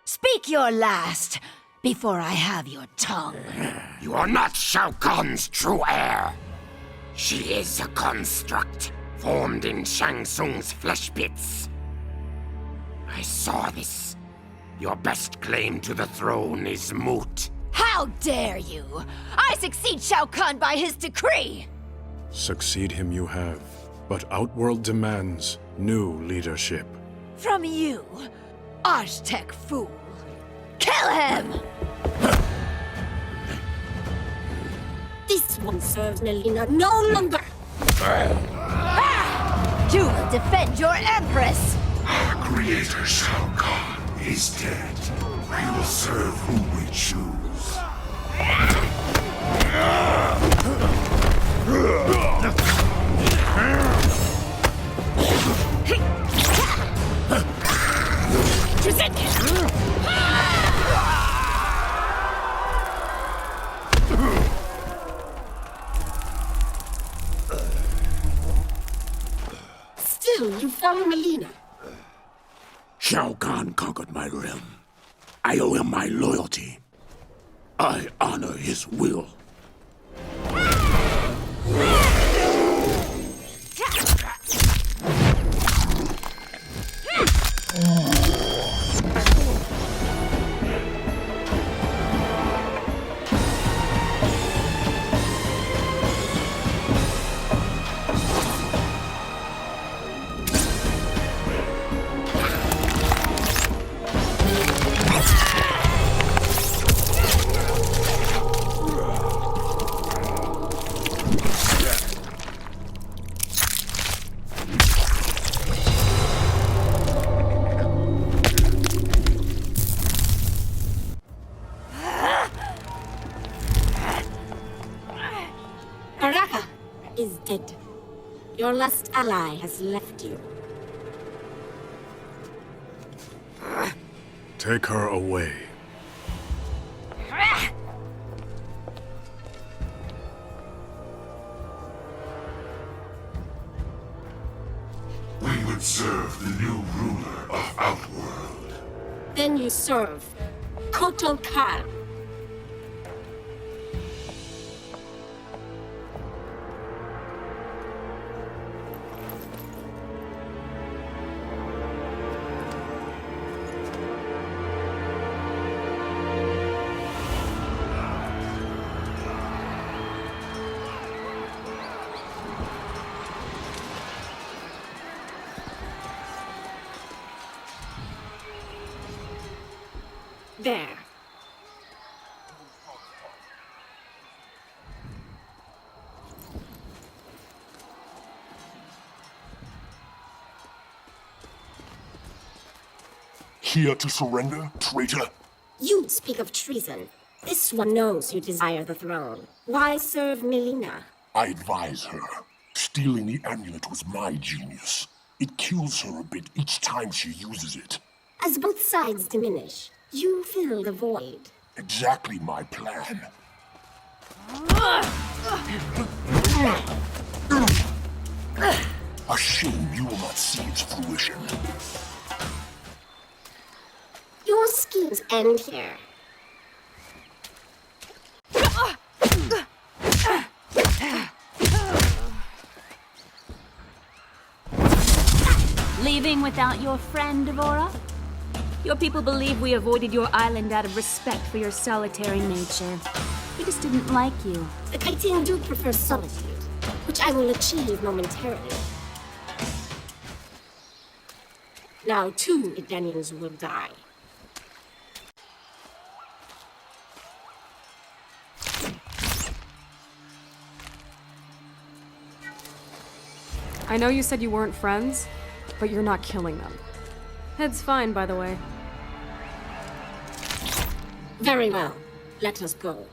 Speak your last, before I have your tongue. You are not Shao Kahn's true heir. She is a construct, formed in Shang Tsung's flesh bits. I saw this. Your best claim to the throne is moot. How dare you! I succeed Shao Kahn by his decree! Succeed him you have, but Outworld demands new leadership. From you, Aztec fool! Kill him! This one serves Melina no longer! You will defend your Empress! Our creator Shao Kahn is dead. We will serve whom we choose. Still, you follow Melina. Shao Kahn conquered my realm. I owe him my loyalty. I honor his will. Baraka is dead. Your last ally has left you. Take her away. We would serve the new ruler of Outworld. Then you serve Kotal Khan. There. Here to surrender, traitor? You speak of treason. This one knows you desire the throne. Why serve Melina? I advise her. Stealing the amulet was my genius. It kills her a bit each time she uses it. As both sides diminish, you fill the void. Exactly my plan. A shame you will not see its fruition. Your schemes end here. Leaving without your friend, Devora? Your people believe we avoided your island out of respect for your solitary nature. We just didn't like you. The Kaitian do prefer solitude, which I will achieve momentarily. Now 2 Edenians will die. I know you said you weren't friends, but you're not killing them. Head's fine, by the way. Very well. Let us go.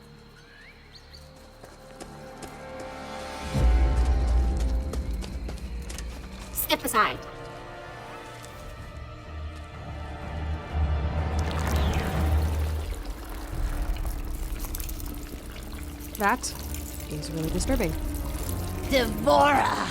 Step aside. That is really disturbing. Devora!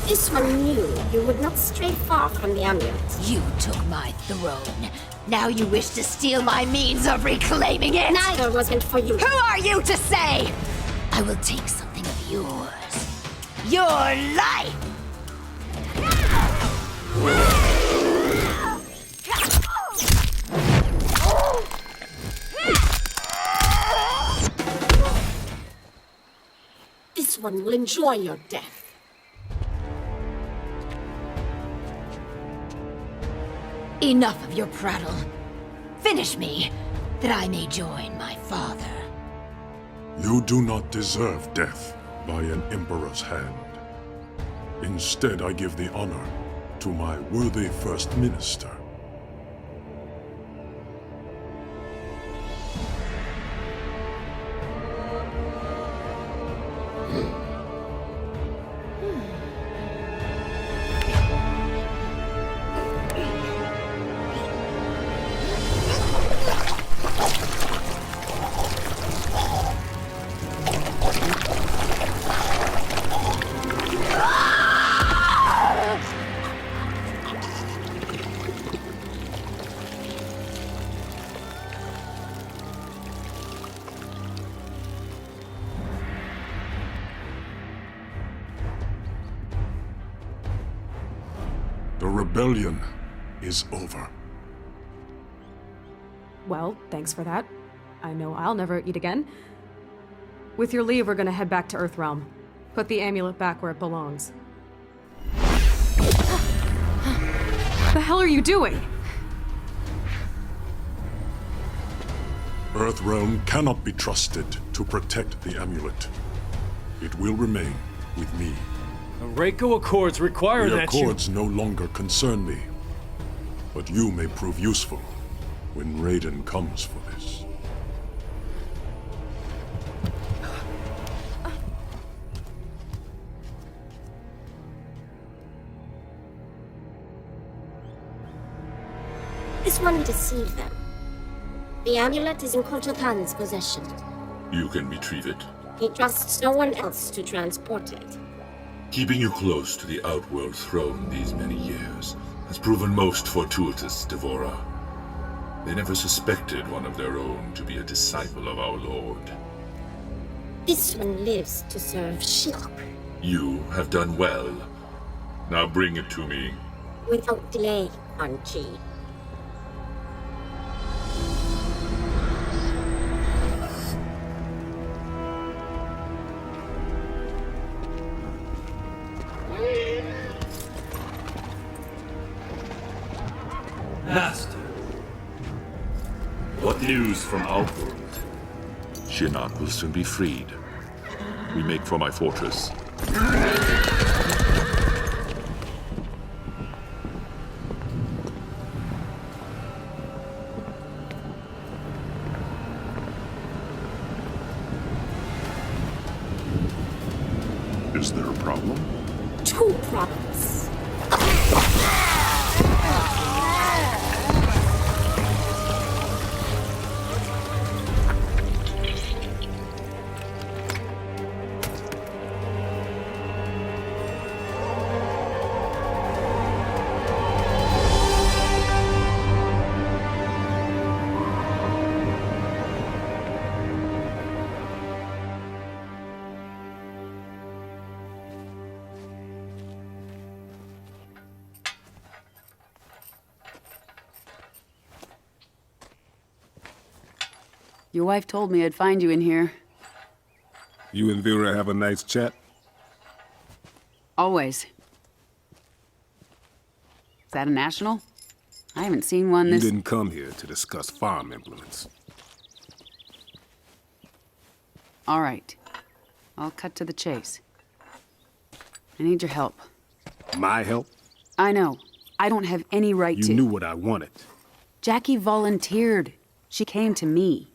This one knew you would not stray far from the amulet. You took my throne. Now you wish to steal my means of reclaiming it? Neither was meant for you. Who are you to say? I will take something of yours. Your life! This one will enjoy your death. Enough of your prattle. Finish me, that I may join my father. You do not deserve death by an emperor's hand. Instead, I give the honor to my worthy first minister. The rebellion is over. Well, thanks for that. I know I'll never eat again. With your leave, we're gonna head back to Earthrealm. Put the amulet back where it belongs. The hell are you doing? Earthrealm cannot be trusted to protect the amulet. It will remain with me. The Reiko Accords require The that Accords no longer concern me. But you may prove useful when Raiden comes for this. This one deceived them. The amulet is in Kotal Khan's possession. You can retrieve it. He trusts no one else to transport it. Keeping you close to the Outworld throne these many years has proven most fortuitous, Devora. They never suspected one of their own to be a disciple of our Lord. This one lives to serve Shiok. You have done well. Now bring it to me. Without delay, Quan Chi. Master. What news from Outworld? Shinnok will soon be freed. We make for my fortress. Is there a problem? Two problems. Your wife told me I'd find you in here. You and Vera have a nice chat? Always. Is that a national? I haven't seen one this... You didn't come here to discuss farm implements. All right. I'll cut to the chase. I need your help. My help? I know. I don't have any right to... You knew what I wanted. Jackie volunteered. She came to me.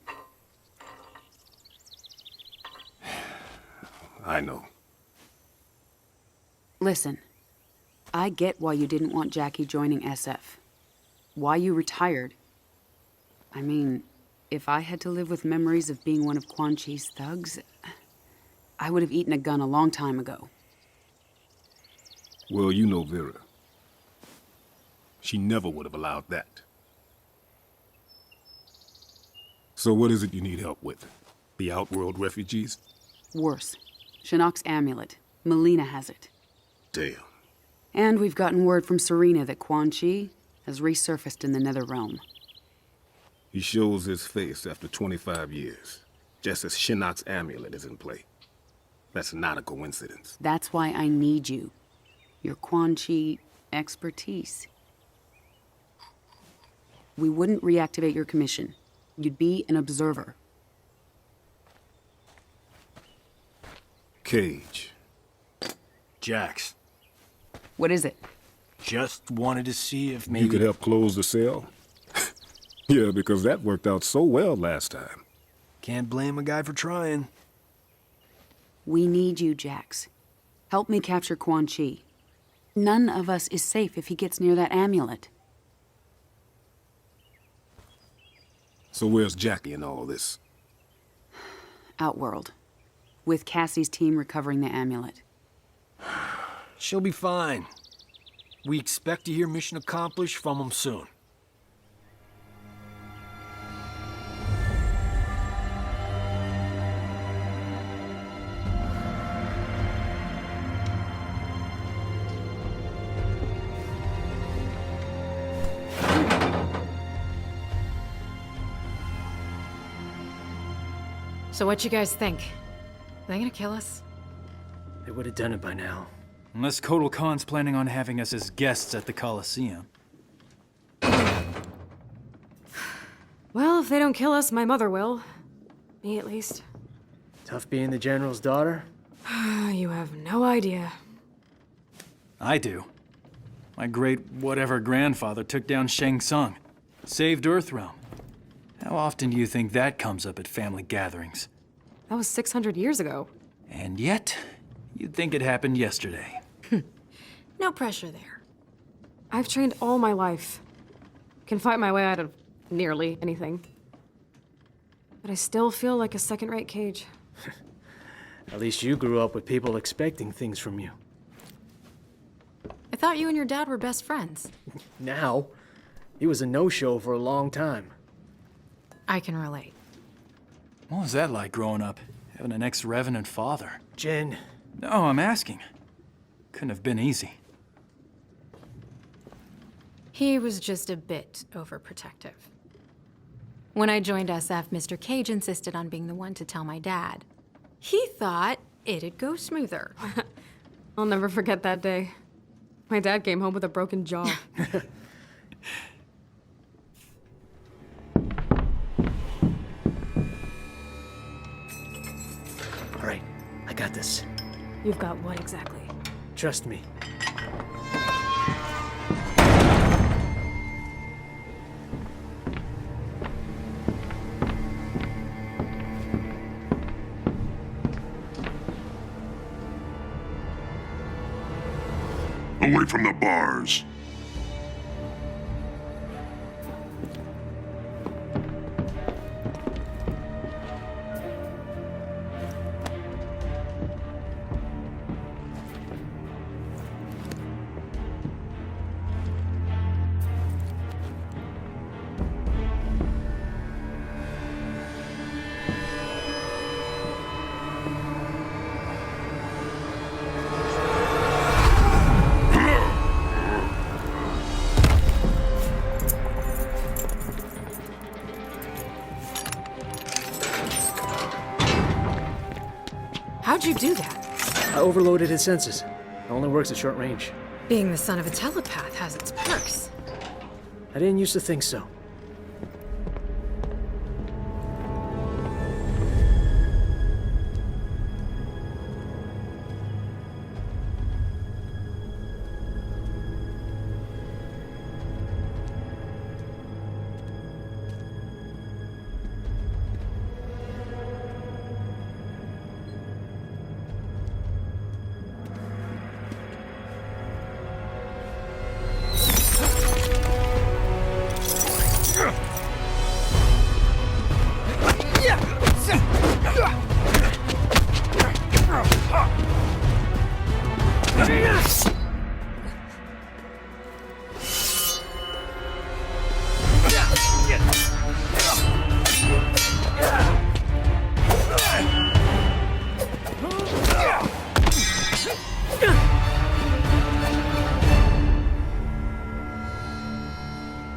I know. Listen, I get why you didn't want Jackie joining SF. Why you retired. I mean, if I had to live with memories of being one of Quan Chi's thugs, I would have eaten a gun a long time ago. Well, you know Vera. She never would have allowed that. So what is it you need help with? The Outworld refugees? Worse. Shinnok's amulet. Melina has it. Damn. And we've gotten word from Serena that Quan Chi has resurfaced in the Nether Realm. He shows his face after 25 years, just as Shinnok's amulet is in play. That's not a coincidence. That's why I need you. Your Quan Chi expertise. We wouldn't reactivate your commission. You'd be an observer. Cage. Jax. What is it? Just wanted to see if maybe... You could help close the cell? Yeah, because that worked out so well last time. Can't blame a guy for trying. We need you, Jax. Help me capture Quan Chi. None of us is safe if he gets near that amulet. So where's Jackie in all this? Outworld. With Cassie's team recovering the amulet. She'll be fine. We expect to hear mission accomplished from them soon. So what you guys think? Are they gonna kill us? They would have done it by now. Unless Kotal Khan's planning on having us as guests at the Colosseum. Well, if they don't kill us, my mother will. Me, at least. Tough being the General's daughter? You have no idea. I do. My great-whatever grandfather took down Shang Tsung. Saved Earthrealm. How often do you think that comes up at family gatherings? That was 600 years ago. And yet, you'd think it happened yesterday. No pressure there. I've trained all my life. Can fight my way out of nearly anything. But I still feel like a second-rate cage. At least you grew up with people expecting things from you. I thought you and your dad were best friends. Now, he was a no-show for a long time. I can relate. What was that like growing up? Having an ex-revenant father? Jen. No, I'm asking. Couldn't have been easy. He was just a bit overprotective. When I joined SF, Mr. Cage insisted on being the one to tell my dad. He thought it'd go smoother. I'll never forget that day. My dad came home with a broken jaw. All right, I got this. You've got what exactly? Trust me. Away from the bars. How'd you do that? I overloaded his senses. It only works at short range. Being the son of a telepath has its perks. I didn't used to think so.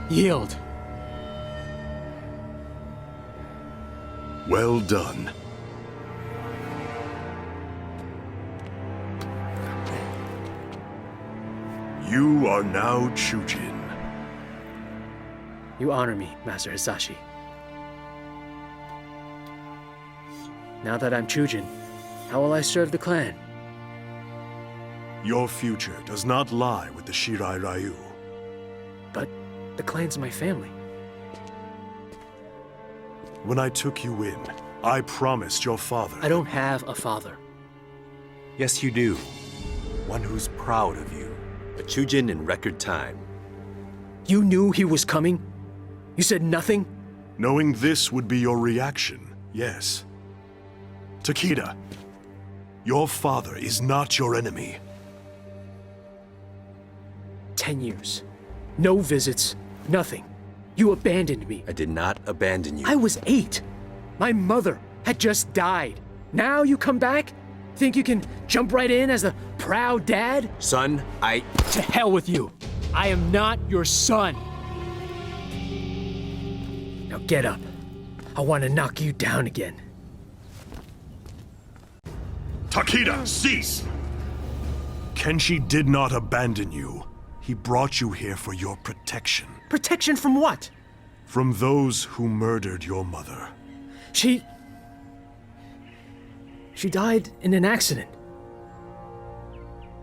Yield. Well done. You are now Chujin. You honor me, Master Hisashi. Now that I'm Chujin, how will I serve the clan? Your future does not lie with the Shirai Ryu. But the clan's my family. When I took you in, I promised your father... I don't have a father. Yes, you do. One who's proud of you. A Chujin in record time. You knew he was coming? You said nothing? Knowing this would be your reaction, yes. Takeda, your father is not your enemy. 10 years. No visits. Nothing. You abandoned me. I did not abandon you. I was 8. My mother had just died. Now you come back? Think you can jump right in as the proud dad? Son, To hell with you. I am not your son. Now get up. I want to knock you down again. Takeda, cease! Kenshi did not abandon you. He brought you here for your protection. Protection from what? From those who murdered your mother. She died in an accident.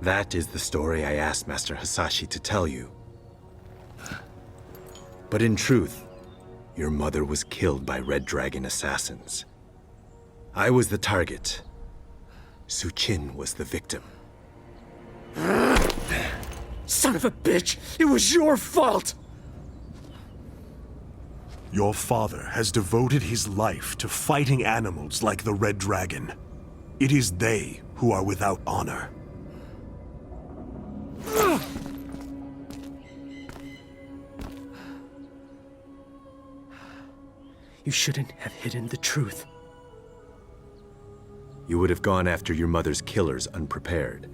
That is the story I asked Master Hisashi to tell you. But in truth, your mother was killed by Red Dragon assassins. I was the target. Suchin was the victim. Son of a bitch! It was your fault! Your father has devoted his life to fighting animals like the Red Dragon. It is they who are without honor. You shouldn't have hidden the truth. You would have gone after your mother's killers unprepared.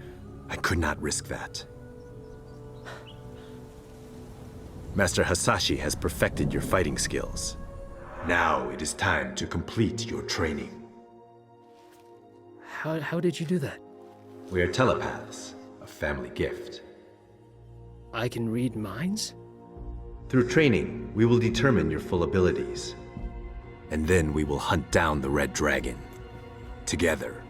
I could not risk that. Master Hisashi has perfected your fighting skills. Now it is time to complete your training. How did you do that? We are telepaths, a family gift. I can read minds? Through training, we will determine your full abilities. And then we will hunt down the Red Dragon. Together.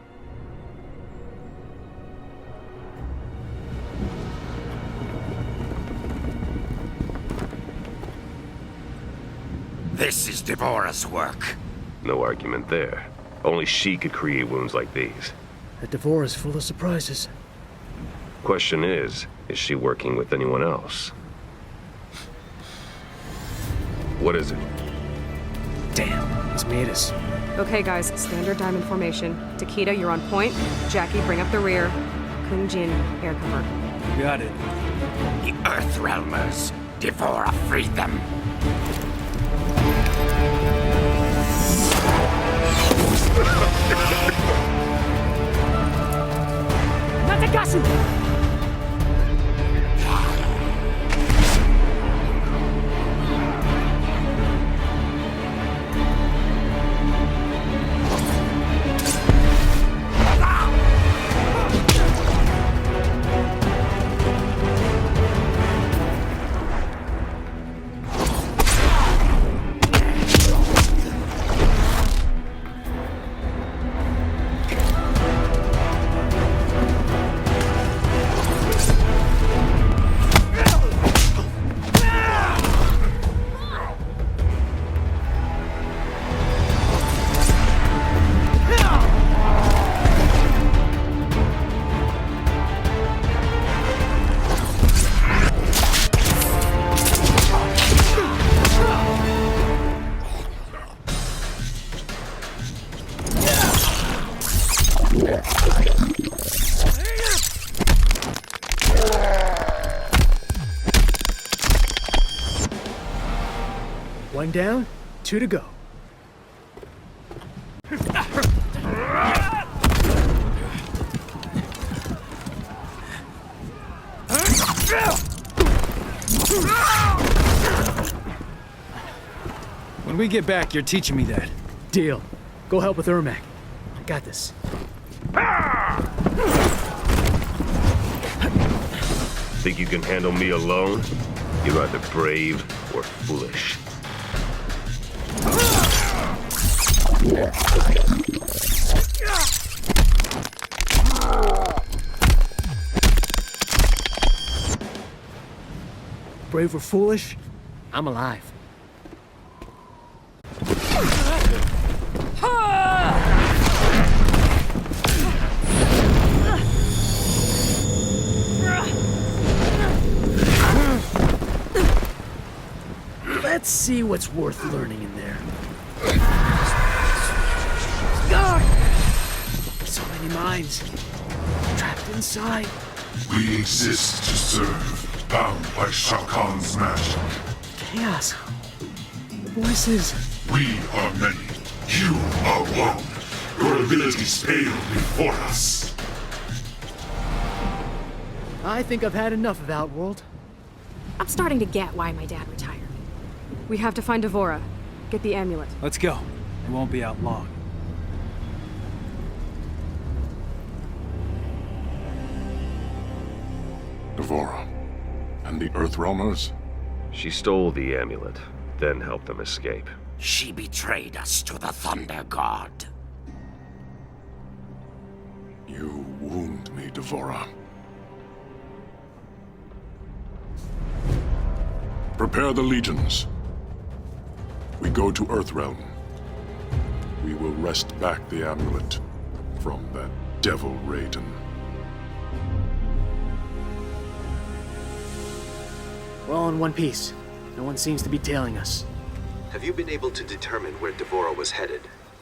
This is Devora's work. No argument there. Only she could create wounds like these. The Devora is full of surprises. Question is she working with anyone else? What is it? Damn, he's made us. Okay, guys, standard diamond formation. Takeda, you're on point. Jackie, bring up the rear. Kunjin, air cover. Got it. The Earthrealmers. Devora freed them. Natagasu! One down, 2 to go. When we get back, you're teaching me that. Deal. Go help with Ermac. I got this. Think you can handle me alone? You're either brave or foolish. Brave or foolish? I'm alive. Let's see what's worth learning in there. So many minds trapped inside. We exist to serve, bound by Shao Kahn's magic. Chaos. The voices. We are many. You are one. Your abilities pale before us. I think I've had enough of Outworld. I'm starting to get why my dad retired. We have to find Devora. Get the amulet. Let's go. It won't be out long. Devora. And the Earthrealmers? She stole the amulet, then helped them escape. She betrayed us to the Thunder God. You wound me, Devora. Prepare the legions. We go to Earthrealm. We will wrest back the amulet from that devil Raiden. We're all in one piece. No one seems to be tailing us. Have you been able to determine where Devora was headed?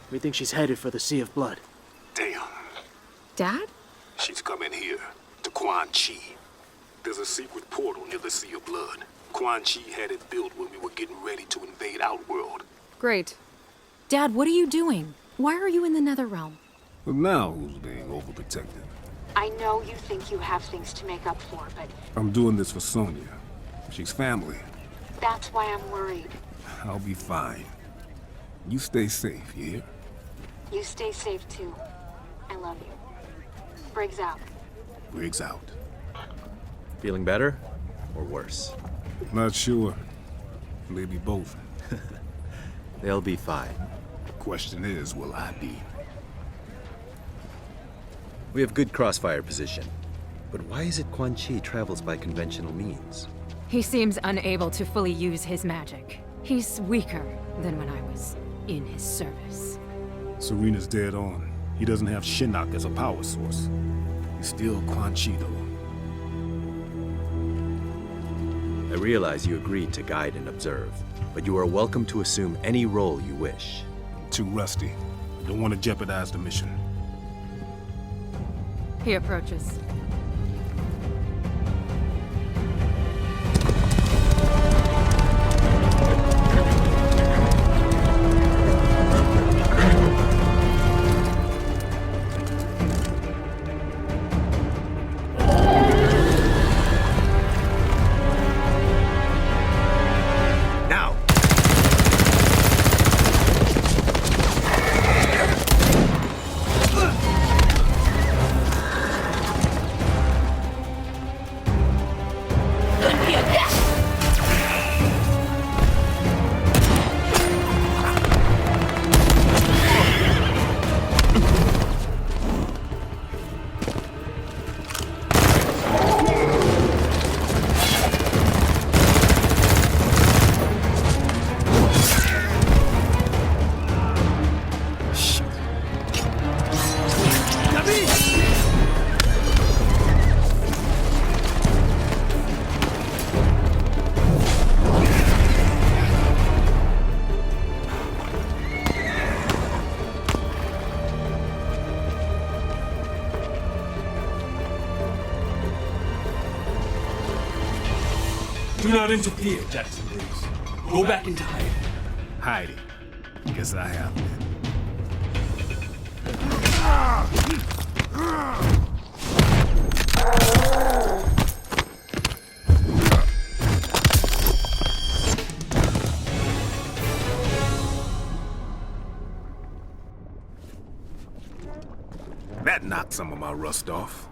We think she's headed for the Sea of Blood. Damn. Dad? She's coming here, to Quan Chi. There's a secret portal near the Sea of Blood. Quan Chi had it built when we were getting ready to invade Outworld. Great. Dad, what are you doing? Why are you in the Netherrealm? But now who's being overprotected? I know you think you have things to make up for, but I'm doing this for Sonya. She's family. that's why I'm worried. I'll be fine. You stay safe, you hear? You stay safe too. I love you. Briggs out. Briggs out. Feeling better? Or worse? Not sure. Maybe both. They'll be fine. The question is, will I be? We have good crossfire position. But why is it Quan Chi travels by conventional means? He seems unable to fully use his magic. He's weaker than when I was in his service. Serena's dead on. He doesn't have Shinnok as a power source. He's still Quan Chi, though. I realize you agreed to guide and observe, but you are welcome to assume any role you wish. I'm too rusty. Don't want to jeopardize the mission. He approaches. Do not interfere, Jackson, please. Go back into hiding. Hiding. Guess I have been. That knocked some of my rust off.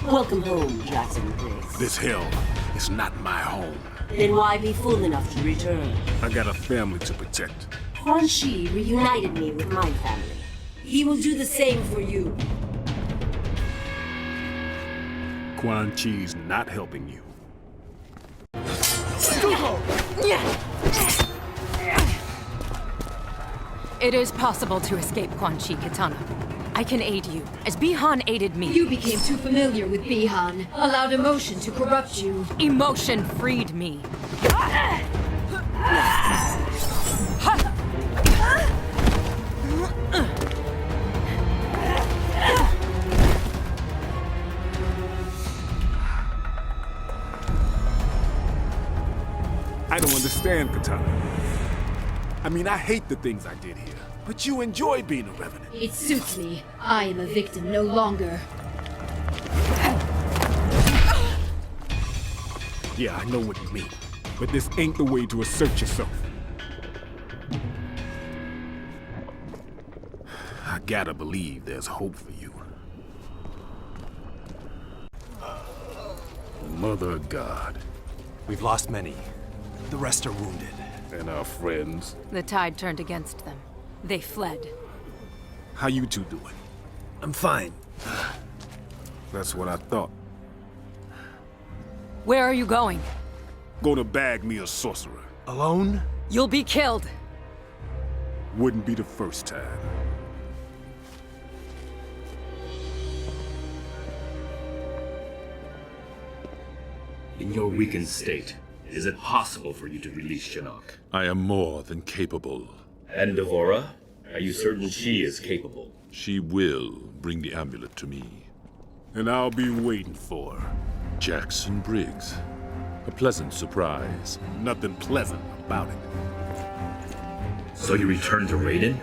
Welcome home, Jackson Briggs. This hell is not my home. Then why be fool enough to return? I got a family to protect. Quan Chi reunited me with my family. He will do the same for you. Quan Chi's not helping you. It is possible to escape Quan Chi, Katana. I can aid you, as Bihan aided me. You became too familiar with Bihan, allowed emotion to corrupt you. Emotion freed me. I don't understand, Katana. I mean, I hate the things I did here, but you enjoy being a revenant. It suits me. I am a victim no longer. Yeah, I know what you mean, but this ain't the way to assert yourself. I gotta believe there's hope for you. Mother of God. We've lost many. The rest are wounded. And our friends. The tide turned against them. They fled. How you two doing? I'm fine. That's what I thought. Where are you going? Gonna bag me a sorcerer. Alone? You'll be killed. Wouldn't be the first time. In your weakened state, is it possible for you to release Shinnok? I am more than capable. And Devora? Are you certain she is capable? She will bring the amulet to me. And I'll be waiting for her. Jackson Briggs. A pleasant surprise. Nothing pleasant about it. So you return to Raiden?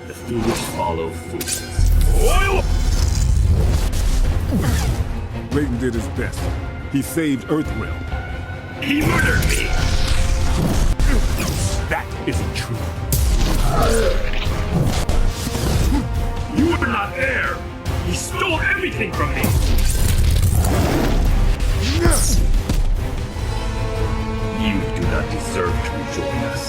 The foolish follow fools. Oil! Raiden did his best. He saved Earthrealm. He murdered me! That isn't true. You were not there! He stole everything from me! You do not deserve to rejoin us.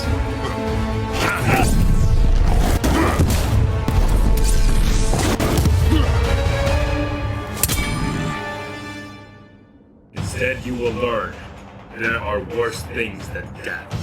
Instead, you will learn there are worse things than death.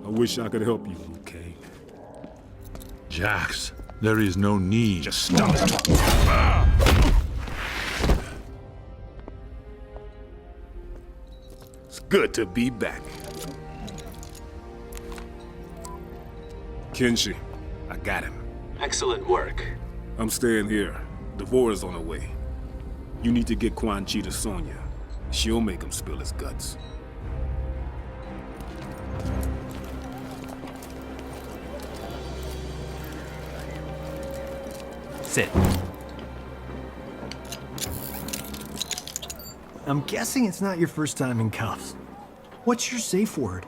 I wish I could help you, Liu Kang. Jax, there is no need. Just stop it. It's good to be back. Kenshi, I got him. Excellent work. I'm staying here. Devora's on her way. You need to get Quan Chi to Sonya. She'll make him spill his guts. Sit. I'm guessing it's not your first time in cuffs. What's your safe word?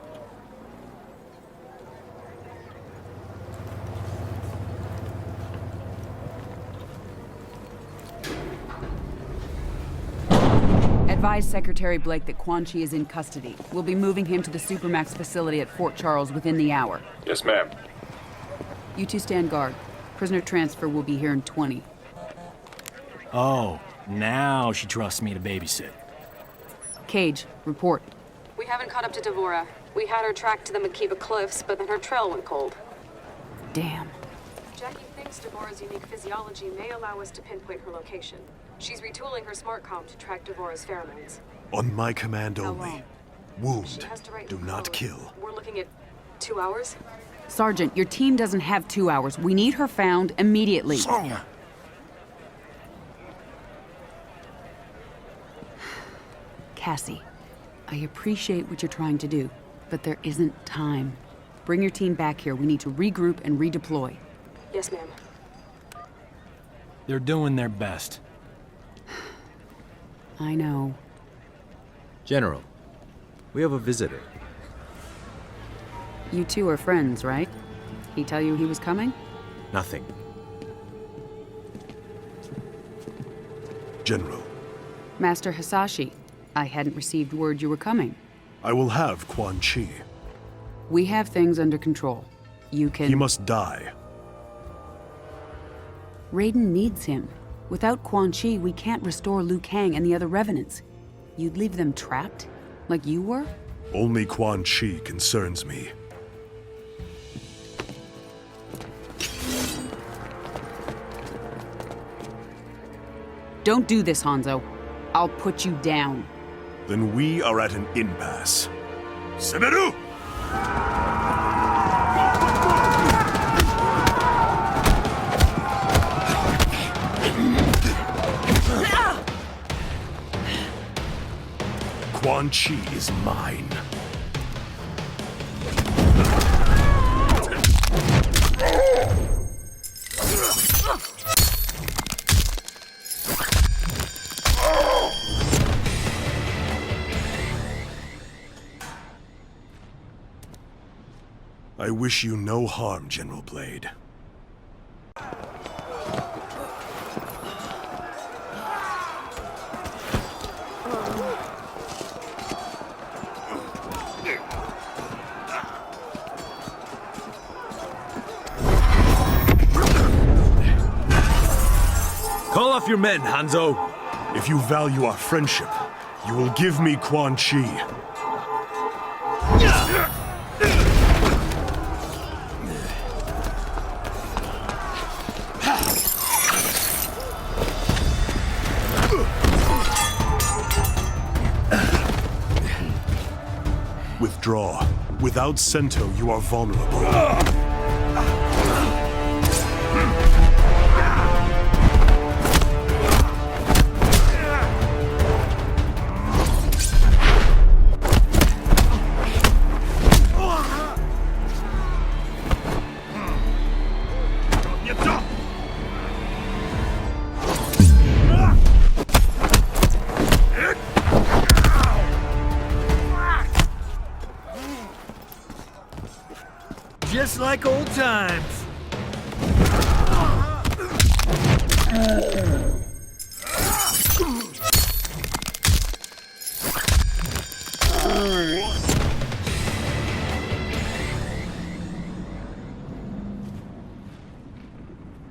Advise Secretary Blake that Quan Chi is in custody. We'll be moving him to the Supermax facility at Fort Charles within the hour. Yes, ma'am. You two stand guard. Prisoner transfer will be here in 20. Oh, now she trusts me to babysit. Cage, report. We haven't caught up to Devora. We had her tracked to the Makiba Cliffs, but then her trail went cold. Damn. Jackie thinks Devora's unique physiology may allow us to pinpoint her location. She's retooling her smart comm to track Devora's pheromones. On my command How only. long? Wound. She has to write Do in not code. kill. We're looking at 2 hours? Sergeant, your team doesn't have 2 hours. We need her found immediately. Sonya! Cassie, I appreciate what you're trying to do, but there isn't time. Bring your team back here. We need to regroup and redeploy. Yes, ma'am. They're doing their best. I know. General, we have a visitor. You two are friends, right? He tell you he was coming? Nothing. General, Master Hisashi, I hadn't received word you were coming. I will have Quan Chi. We have things under control. You can... He must die. Raiden needs him. Without Quan Chi, we can't restore Liu Kang and the other Revenants. You'd leave them trapped? Like you were? Only Quan Chi concerns me. Don't do this, Hanzo. I'll put you down. Then we are at an impasse. Semeru! Quan Chi is mine. I wish you no harm, General Blade. Call off your men, Hanzo! If you value our friendship, you will give me Quan Chi. Withdraw. Without Sento, you are vulnerable. Just like old times.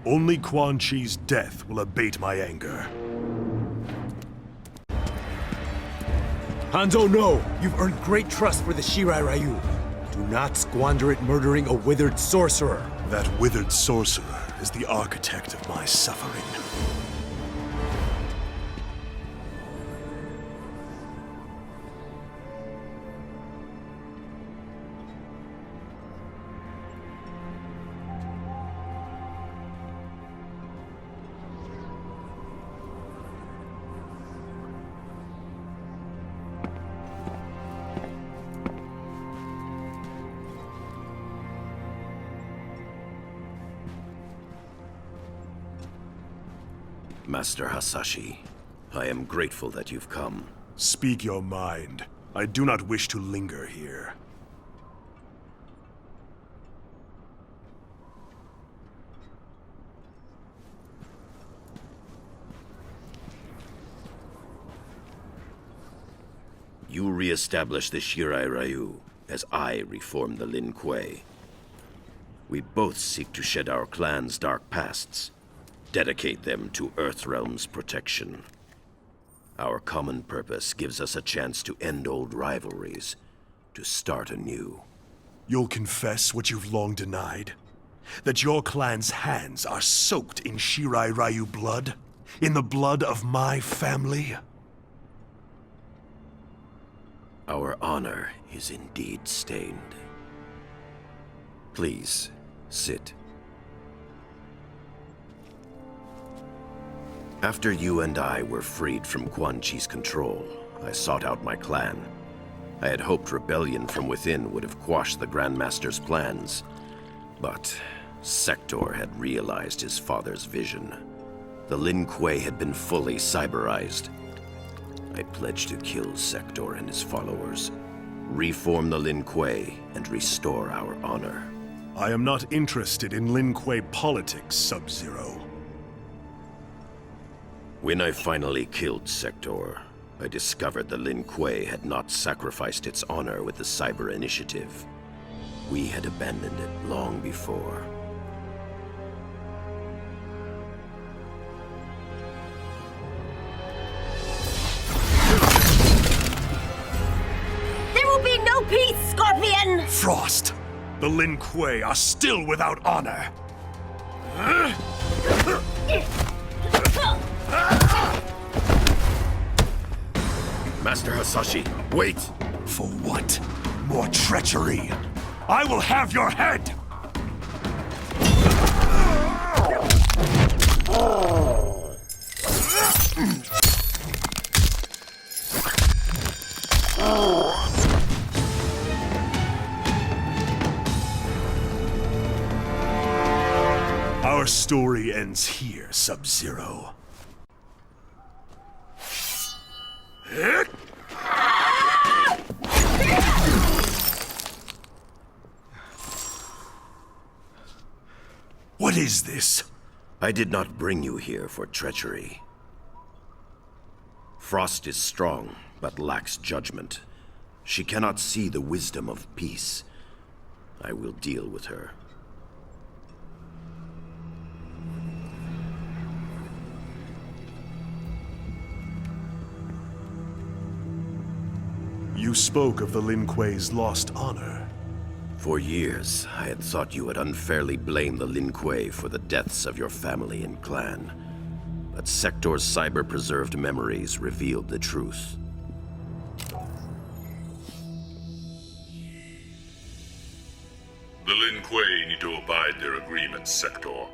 Only Quan Chi's death will abate my anger. Hanzo, no! You've earned great trust for the Shirai Ryu. Do not squander it murdering a withered sorcerer. That withered sorcerer is the architect of my suffering. Master Hasashi, I am grateful that you've come. Speak your mind. I do not wish to linger here. You re-establish the Shirai Ryu, as I reform the Lin Kuei. We both seek to shed our clan's dark pasts, dedicate them to Earthrealm's protection. Our common purpose gives us a chance to end old rivalries, to start anew. You'll confess what you've long denied? That your clan's hands are soaked in Shirai Ryu blood? In the blood of my family? Our honor is indeed stained. Please, sit. After you and I were freed from Quan Chi's control, I sought out my clan. I had hoped rebellion from within would have quashed the Grandmaster's plans. But Sector had realized his father's vision. The Lin Kuei had been fully cyberized. I pledged to kill Sector and his followers, reform the Lin Kuei, and restore our honor. I am not interested in Lin Kuei politics, Sub-Zero. When I finally killed Sector, I discovered the Lin Kuei had not sacrificed its honor with the Cyber Initiative. We had abandoned it long before. There will be no peace, Scorpion! Frost! The Lin Kuei are still without honor! Master Hasashi, wait! For what? More treachery! I will have your head! Our story ends here, Sub-Zero. What is this? I did not bring you here for treachery. Frost is strong, but lacks judgment. She cannot see the wisdom of peace. I will deal with her. You spoke of the Lin Kuei's lost honor. For years, I had thought you had unfairly blamed the Lin Kuei for the deaths of your family and clan. But Sector's cyber-preserved memories revealed the truth. The Lin Kuei need to abide their agreements, Sector.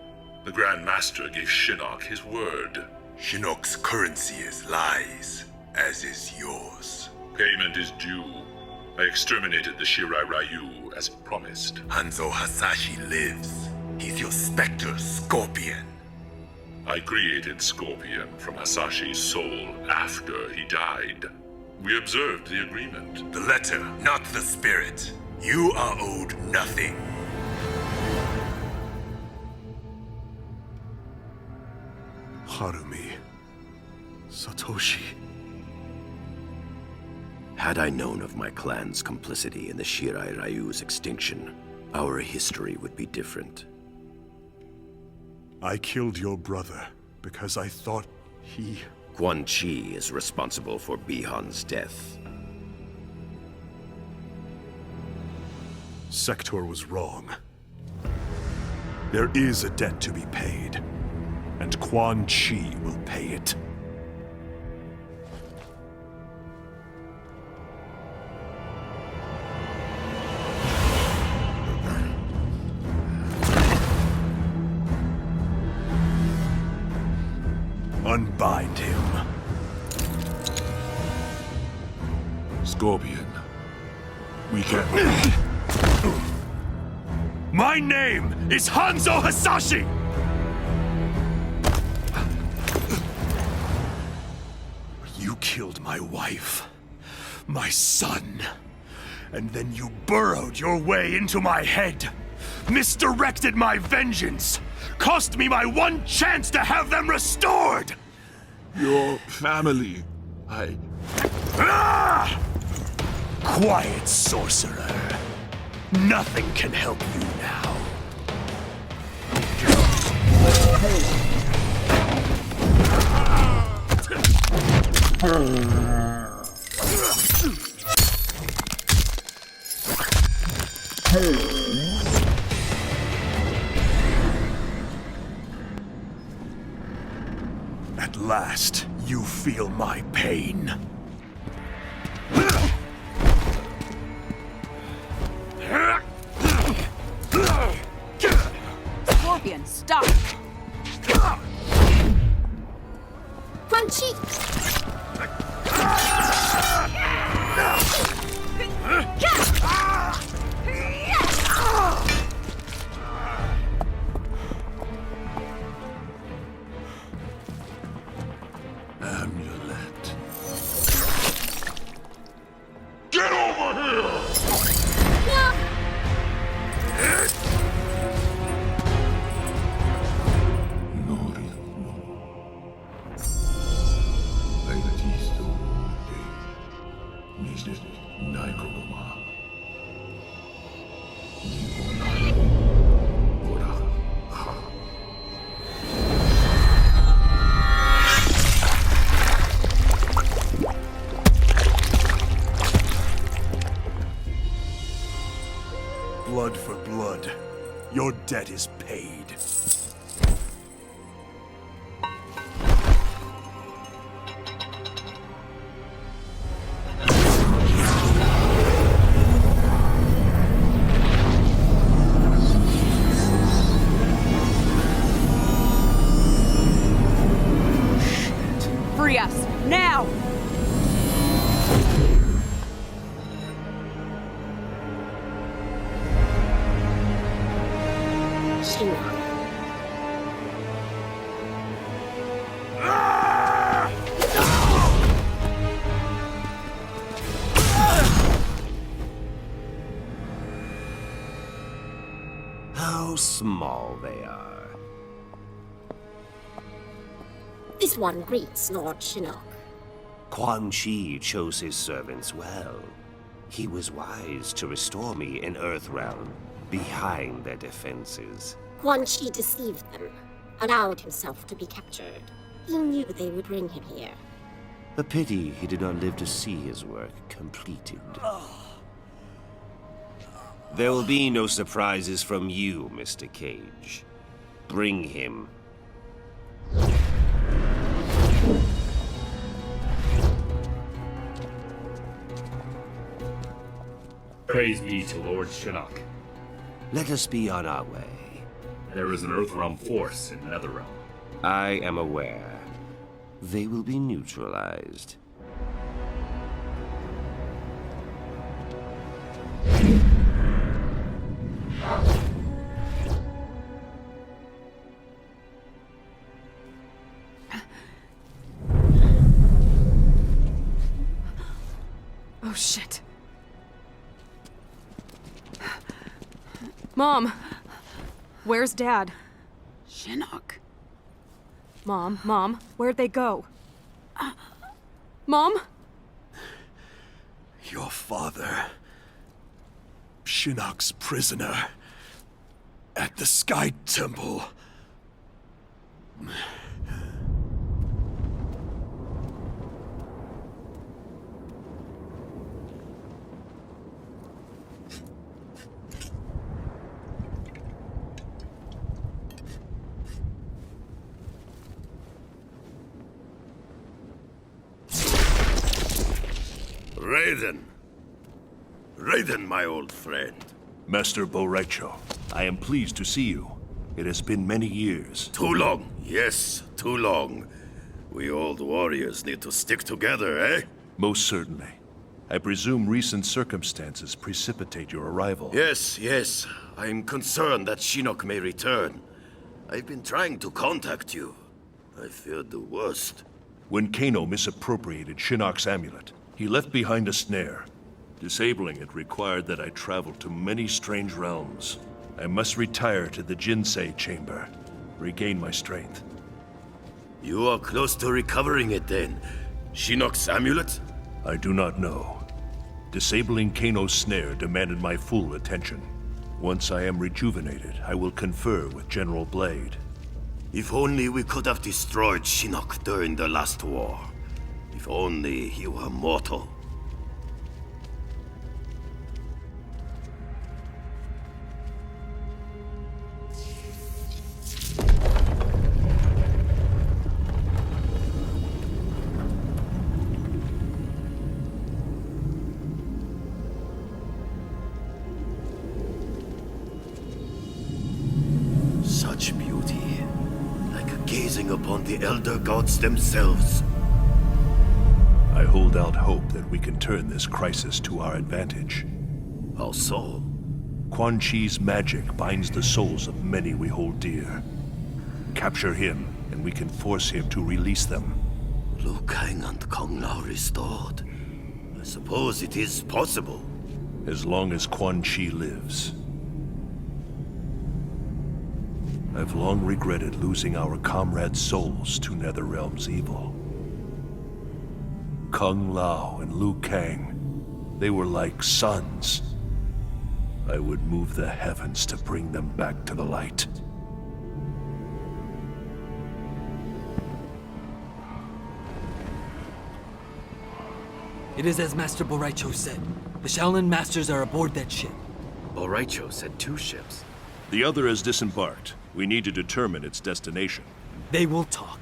The Grand Master gave Shinnok his word. Shinnok's currency is lies, as is yours. Payment is due. I exterminated the Shirai Ryu as promised. Hanzo Hasashi lives. He's your specter, Scorpion. I created Scorpion from Hasashi's soul after he died. We observed the agreement. The letter, not the spirit. You are owed nothing. Harumi. Satoshi. Had I known of my clan's complicity in the Shirai Ryu's extinction, our history would be different. I killed your brother because I thought he... Quan Chi is responsible for Bihan's death. Sector was wrong. There is a debt to be paid, and Quan Chi will pay it. Unbind him. Scorpion, we can... My name is Hanzo Hasashi! killed my wife, my son, and then you burrowed your way into my head, misdirected my vengeance, cost me my one chance to have them restored! Your family, Ah! Quiet, sorcerer. Nothing can help you now. At last, you feel my pain. Scorpion, stop! Quan Chi! Amulet. get over here! Blood for blood. Your debt is paid. Free us, now! Shinnok. How small they are. This one greets Lord Shinnok. Quan Chi chose his servants well. He was wise to restore me in Earthrealm, behind their defenses. Quan Chi deceived them, allowed himself to be captured. He knew they would bring him here. A pity he did not live to see his work completed. There will be no surprises from you, Mr. Cage. Bring him. Praise be to Lord Shinnok. Let us be on our way. There is an Earthrealm force in Netherrealm. I am aware. They will be neutralized. Oh, shit. Mom! Where's Dad? Shinnok. Mom, where'd they go? Mom? Your father, Shinnok's prisoner, at the Sky Temple. Raiden, my old friend. Master Borecho, I am pleased to see you. It has been many years. Too long, yes, too long. We old warriors need to stick together, eh? Most certainly. I presume recent circumstances precipitate your arrival. Yes. I'm concerned that Shinnok may return. I've been trying to contact you. I feared the worst. When Kano misappropriated Shinnok's amulet, he left behind a snare. Disabling it required that I travel to many strange realms. I must retire to the Jinsei chamber, regain my strength. You are close to recovering it then. Shinnok's amulet? I do not know. Disabling Kano's snare demanded my full attention. Once I am rejuvenated, I will confer with General Blade. If only we could have destroyed Shinnok during the last war. If only he were mortal. Such beauty, like gazing upon the Elder Gods themselves. I hold out hope that we can turn this crisis to our advantage. How so? Quan Chi's magic binds the souls of many we hold dear. Capture him, and we can force him to release them. Liu Kang and Kung Lao restored. I suppose it is possible. As long as Quan Chi lives. I've long regretted losing our comrades' souls to Netherrealm's evil. Kung Lao and Liu Kang, they were like sons. I would move the heavens to bring them back to the light. It is as Master Boraicho said. The Shaolin Masters are aboard that ship. Boraicho said 2 ships. The other has disembarked. We need to determine its destination. They will talk.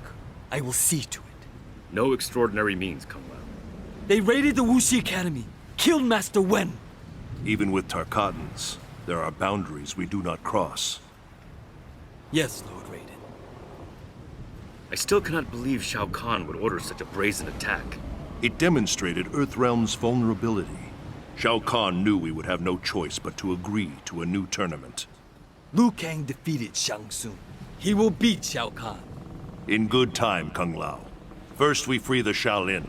I will see to it. No extraordinary means, Kung Lao. They raided the Wuxi Academy, killed Master Wen. Even with Tarkatans, there are boundaries we do not cross. Yes, Lord Raiden. I still cannot believe Shao Kahn would order such a brazen attack. It demonstrated Earthrealm's vulnerability. Shao Kahn knew we would have no choice but to agree to a new tournament. Liu Kang defeated Shang Tsung. He will beat Shao Kahn. In good time, Kung Lao. First we free the Shaolin.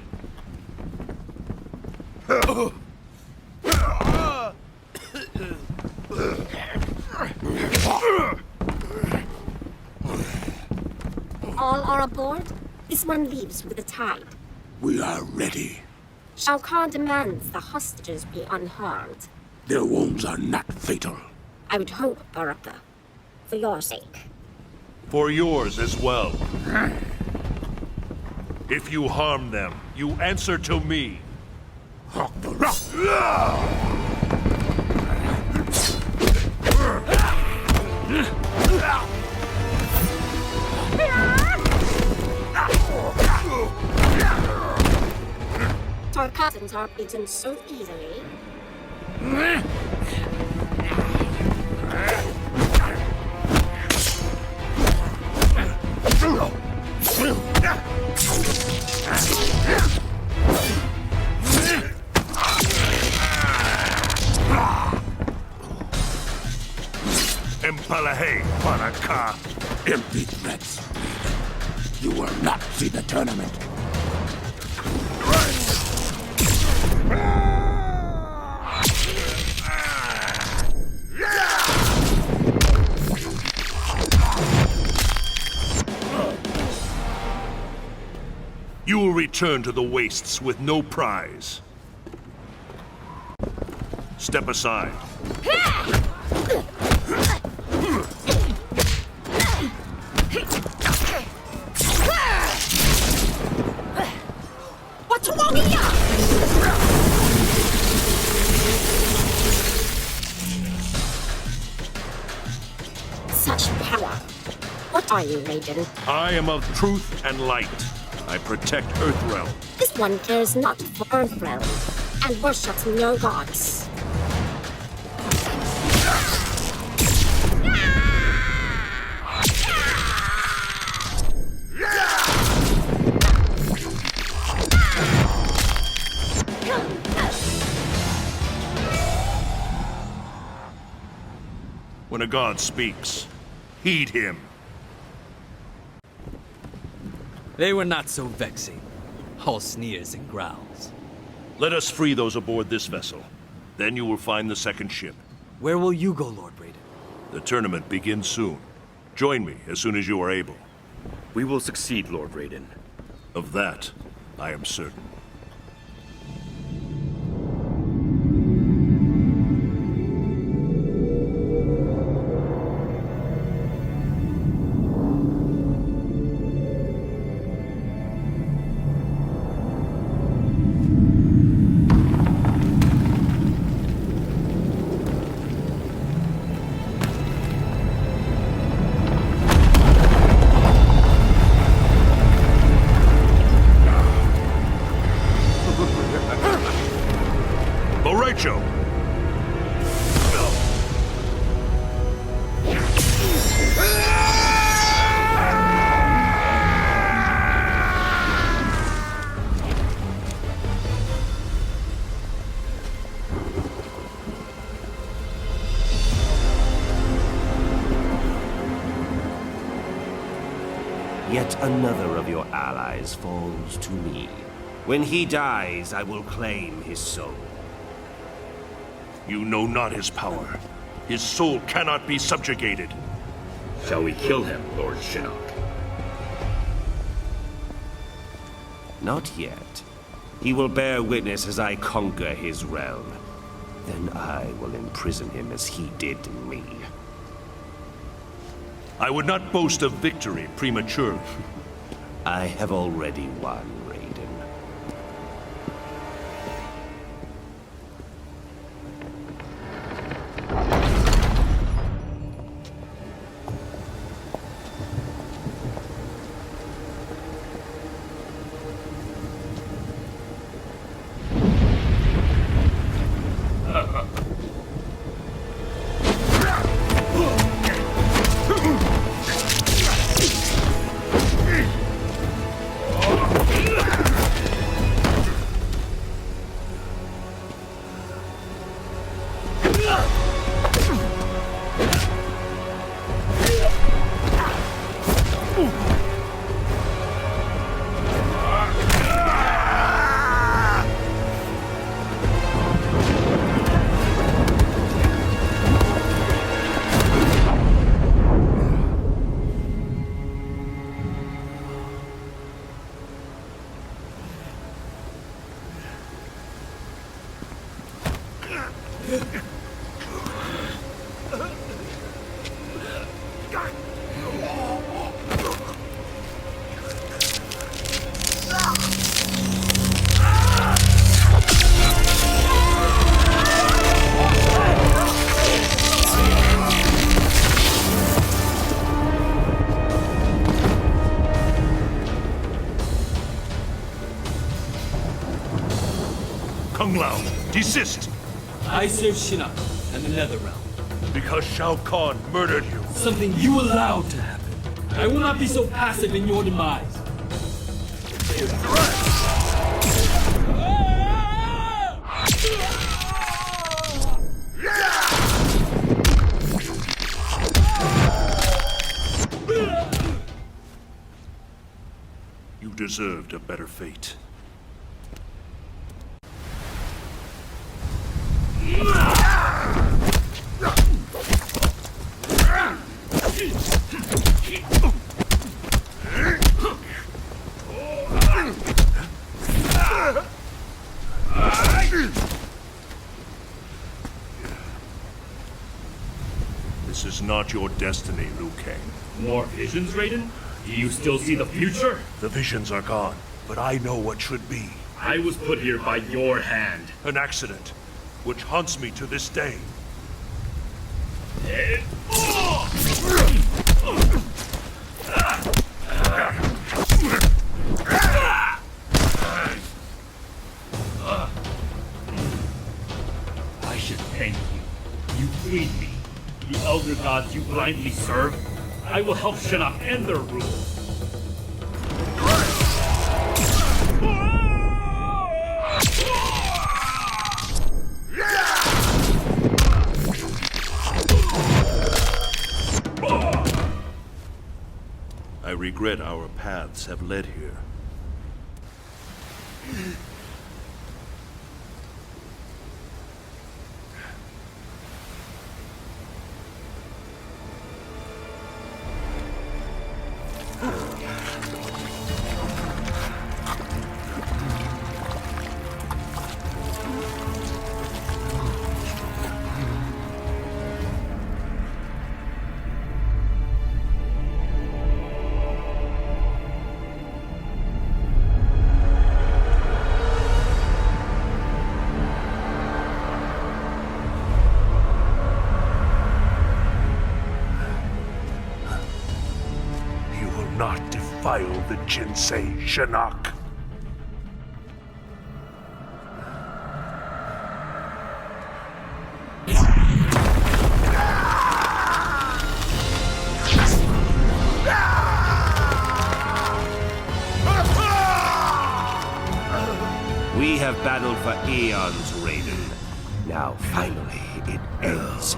All are aboard? This one leaves with the tide. We are ready. Shao Kahn demands the hostages be unharmed. Their wounds are not fatal. I would hope, Baraka. For your sake. For yours as well. If you harm them, you answer to me. Tarkatans are beaten so easily. Empalahe, Baraka. Empty threats. You will not see the tournament. You will return to the wastes with no prize. Step aside. What's wrong here? Such power. What are you, Raiden? I am of truth and light. I protect Earthrealm. This one cares not for Earthrealm, and worships no gods. When a god speaks, heed him. They were not so vexing. all sneers and growls. Let us free those aboard this vessel. Then you will find the second ship. Where will you go, Lord Raiden? The tournament begins soon. Join me as soon as you are able. We will succeed, Lord Raiden. Of that, I am certain. Borracho! Yet another of your allies falls to me. When he dies, I will claim his soul. You know not his power. His soul cannot be subjugated. Shall we kill him, Lord Shinnok? Not yet. He will bear witness as I conquer his realm. Then I will imprison him as he did me. I would not boast of victory prematurely. I have already won, Raiden. Kung Lao, desist! I serve Shinnok and the Netherrealm. Because Shao Kahn murdered you. Something you allowed to happen. I will not be so passive in your demise. You deserved a better fate. This is not your destiny, Liu Kang. More visions, Raiden? Do you still see the future? The visions are gone, but I know what should be. I was put here by your hand. An accident, which haunts me to this day. I should thank you. You freed me. The Elder Gods you blindly serve. I will help Shinnok end their rule. I regret our paths have led here. Not defile the Jinsei, Shinnok. We have battled for eons, Raiden. Now, finally, it ends.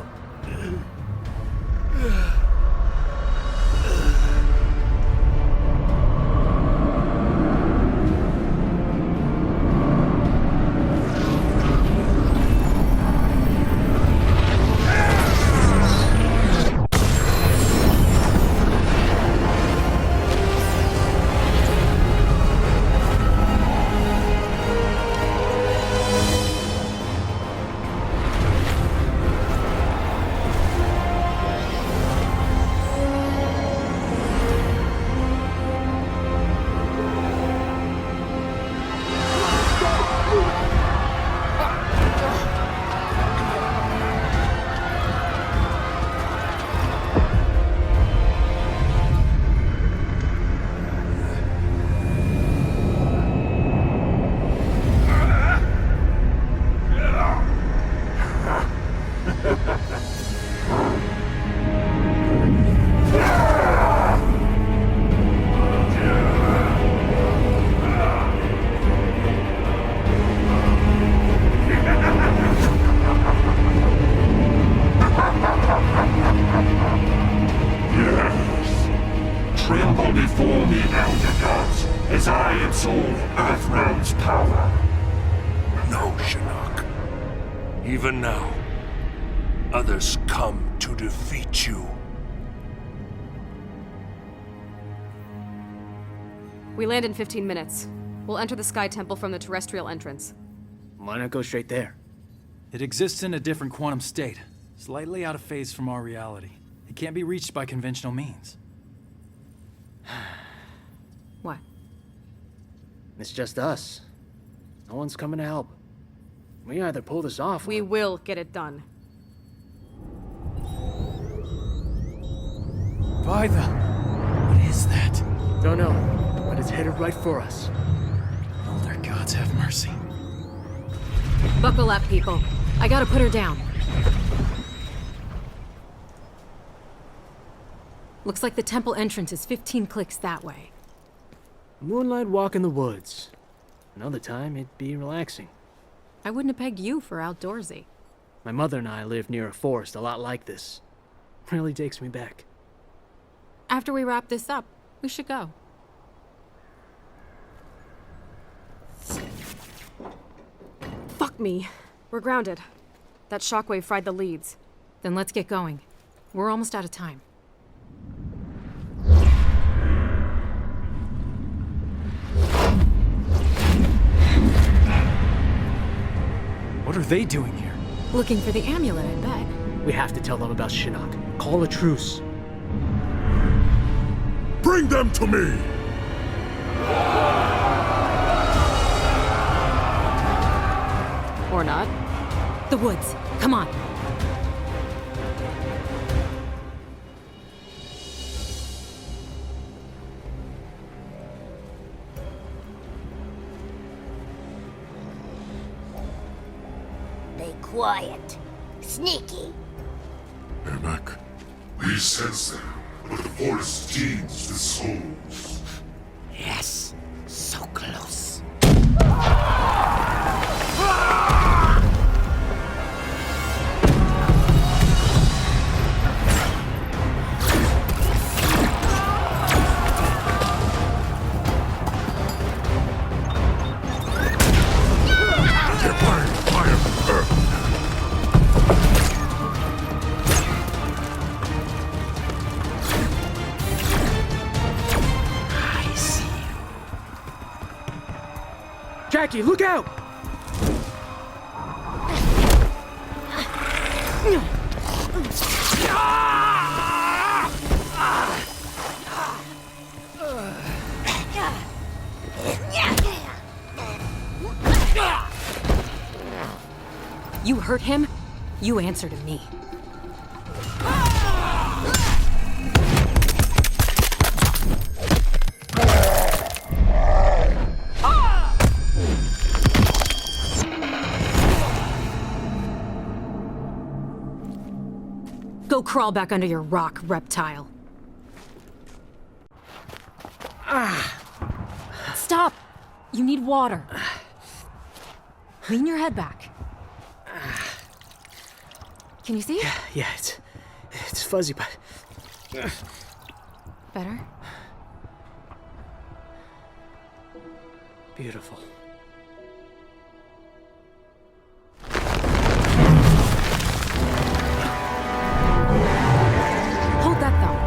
Tremble before me, Elder Gods, as I absorb Earthrealm's power. No, Shinnok. Even now, others come to defeat you. We land in 15 minutes. We'll enter the Sky Temple from the terrestrial entrance. Why not go straight there? It exists in a different quantum state, slightly out of phase from our reality. It can't be reached by conventional means. What? It's just us. No one's coming to help. We either pull this off or... We will get it done. By the... What is that? Don't know, but it's headed right for us. Elder gods have mercy. Buckle up, people. I gotta put her down. Looks like the temple entrance is 15 clicks that way. Moonlight walk in the woods. Another time, it'd be relaxing. I wouldn't have pegged you for outdoorsy. My mother and I lived near a forest a lot like this. Really takes me back. After we wrap this up, we should go. Fuck me. We're grounded. That shockwave fried the leads. Then let's get going. We're almost out of time. What are they doing here? Looking for the amulet, I bet. We have to tell them about Shinnok. Call a truce. Bring them to me! Or not. The woods. Come on. They quiet. Sneaky. Ermac, we sense them, but the forest teems with souls. Yes, so close. Jackie, look out! You hurt him? You answer to me. Go crawl back under your rock, reptile. Stop! You need water. Lean your head back. Can you see? Yeah, it's fuzzy, but... Better? Beautiful. Hold that thumb.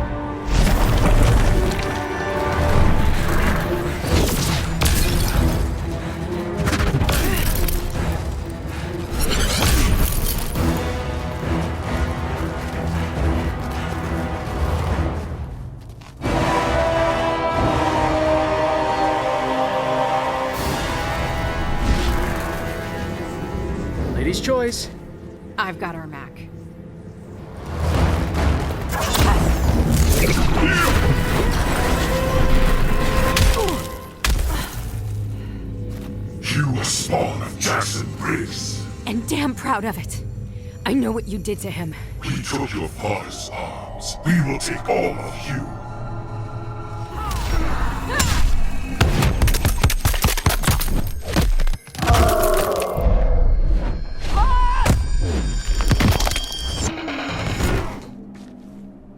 Lady's choice. I've got our Mac. You a spawn of Jackson Briggs. And damn proud of it. I know what you did to him. We took your father's arms. We will take all of you.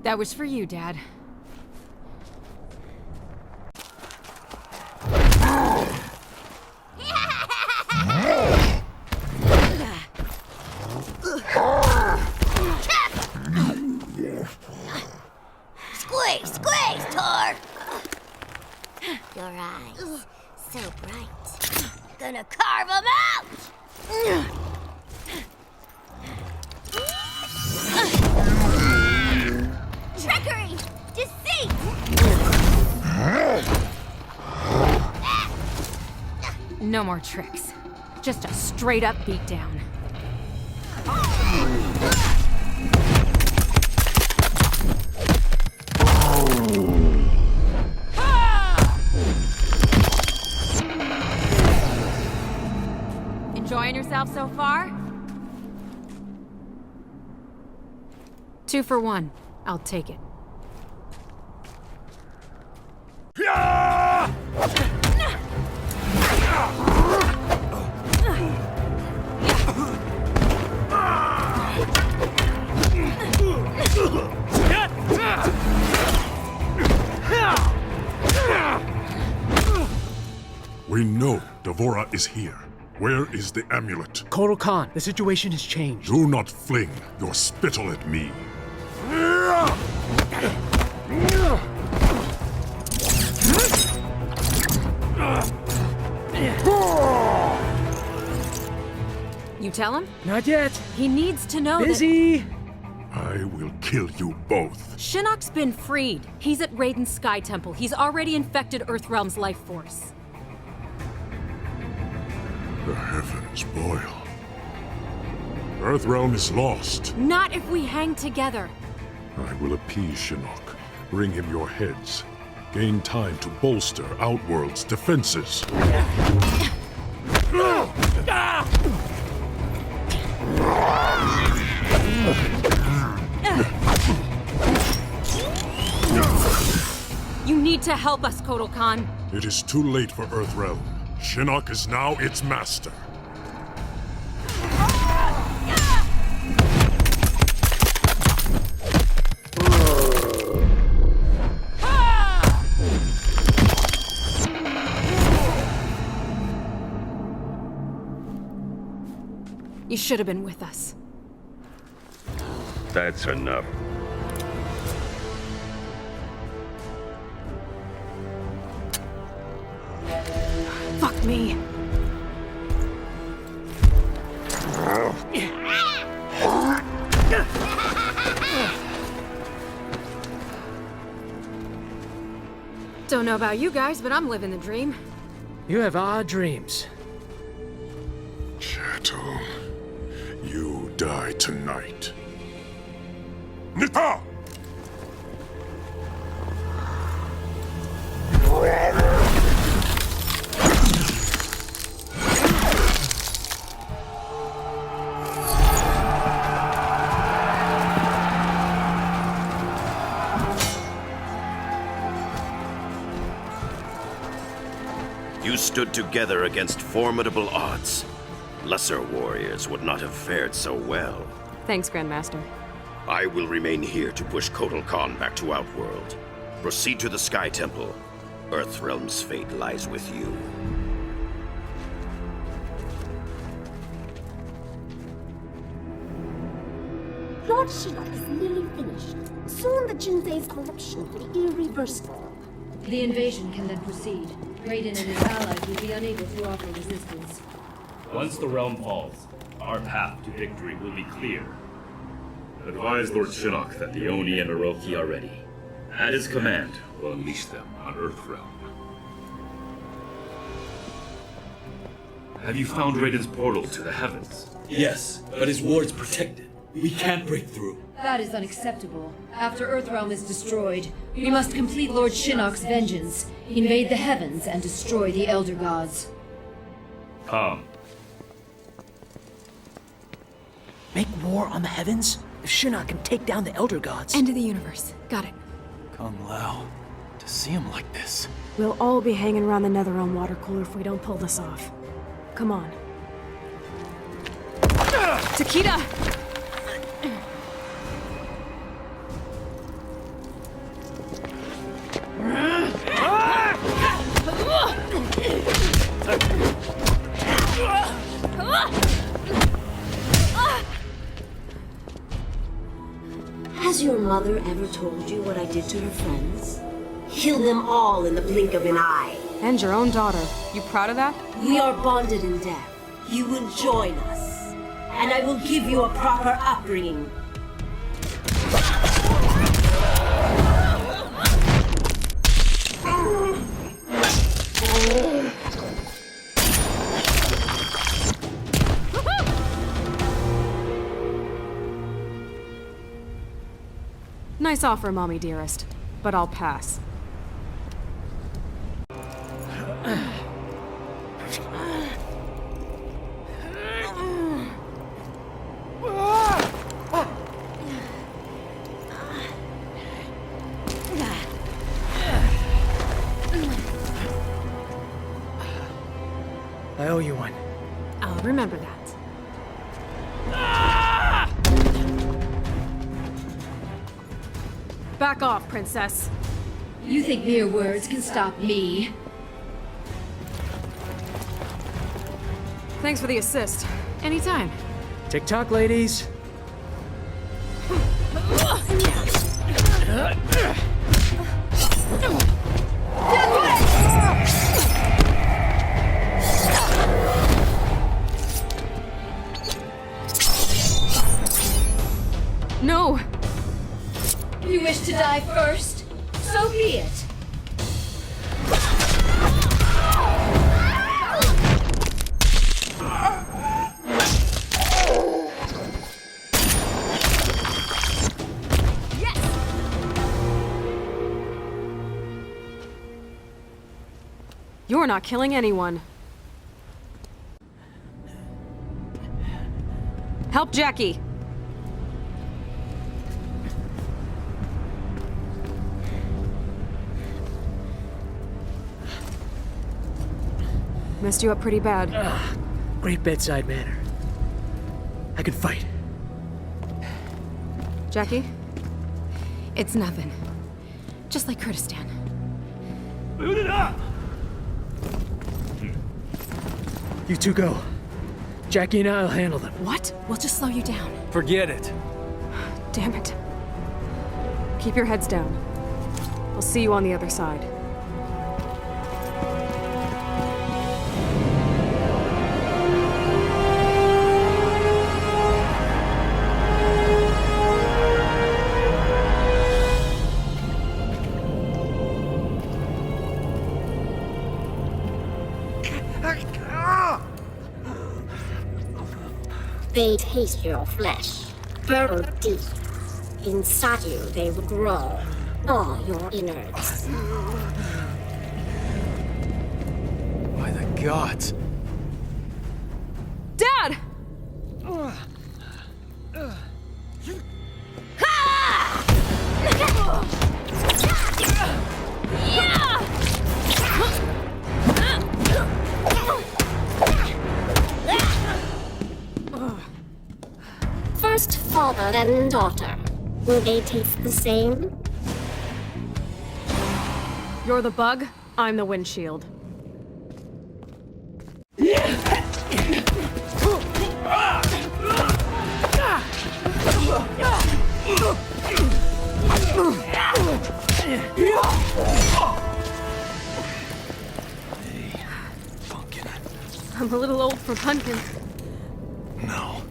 That was for you, Dad. Squeeze, squeeze, Tor! Your eyes, so bright. Gonna carve them out! Trickery! Deceit! No more tricks. Just a straight-up beatdown. Enjoying yourself so far? 2 for 1. I'll take it. We know Devora is here. Where is the amulet? Kotal Khan, the situation has changed. Do not fling your spittle at me. You tell him? Not yet. He needs to know Busy! I will kill you both. Shinnok's been freed. He's at Raiden's Sky Temple. He's already infected Earthrealm's life force. The heavens boil. Earthrealm is lost. Not if we hang together. I will appease Shinnok. Bring him your heads. Gain time to bolster Outworld's defenses. You need to help us, Kotal Khan. It is too late for Earthrealm. Shinnok is now its master. You should have been with us. That's enough. Fuck me. Don't know about you guys, but I'm living the dream. You have odd dreams. Chattel, you die tonight. Nita! You stood together against formidable odds. Lesser warriors would not have fared so well. Thanks, Grandmaster. I will remain here to push Kotal Khan back to Outworld. Proceed to the Sky Temple. Earthrealm's fate lies with you. Lord Shinnok is nearly finished. Soon the Jinsei's corruption will be irreversible. The invasion can then proceed. Raiden and his allies will be unable to offer resistance. Once the realm falls, our path to victory will be clear. Advise Lord Shinnok that the Oni and Orochi are ready. At his command, we'll unleash them on Earthrealm. Have you found Raiden's portal to the heavens? Yes, but his ward's protected. We can't break through. That is unacceptable. After Earthrealm is destroyed, we must complete Lord Shinnok's vengeance, invade the heavens, and destroy the Elder Gods. Come. Make war on the heavens? If Shinnok can take down the Elder Gods... End of the universe. Got it. Kung Lao, to see him like this. We'll all be hanging around the Netherrealm water cooler if we don't pull this off. Come on. Takeda! Has your mother ever told you what I did to her friends? Kill them all in the blink of an eye. And your own daughter. You proud of that? We are bonded in death. You will join us. And I will give you a proper upbringing. Nice offer, Mommy dearest, but I'll pass. I owe you one. I'll remember that. Back off, Princess. You think mere words can stop me? Thanks for the assist. Anytime. TikTok, ladies. No! You wish to die first? So be it. You're not killing anyone. Help Jackie! Messed you up pretty bad. Great bedside manner. I could fight. Jackie? It's nothing. Just like Kurdistan. You two go. Jackie and I'll handle them. What? We'll just slow you down. Forget it. Damn it. Keep your heads down. I'll see you on the other side. they taste your flesh, burrow deep. Inside you, they will grow, gnaw your innards. By the gods. Dad! First father and daughter. Will they taste the same? You're the bug, I'm the windshield. I'm a little old for pumpkins. No.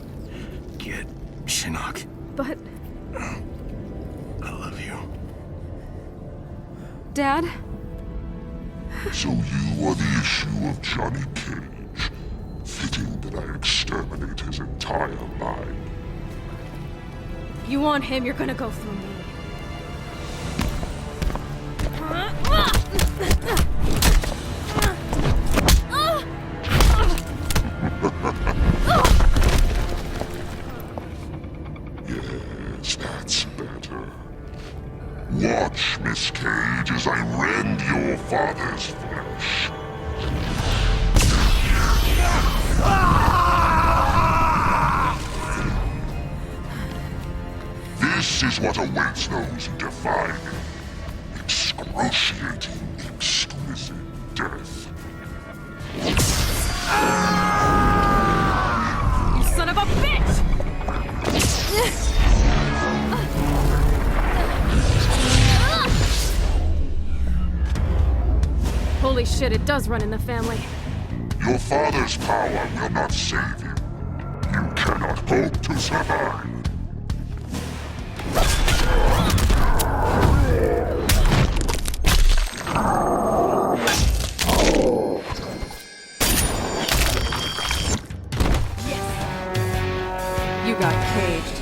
Get Shinnok. But... I love you. Dad? So you are the issue of Johnny Cage. Fitting that I exterminate his entire line. If you want him, you're gonna go through me. Yes, that's better. Watch, Miss Cage, as I rend your father's flesh. This is what awaits those who defy me. Excruciating, exquisite death. You son of a bitch! Holy shit, it does run in the family. Your father's power will not save you. You cannot hope to survive. You got caged.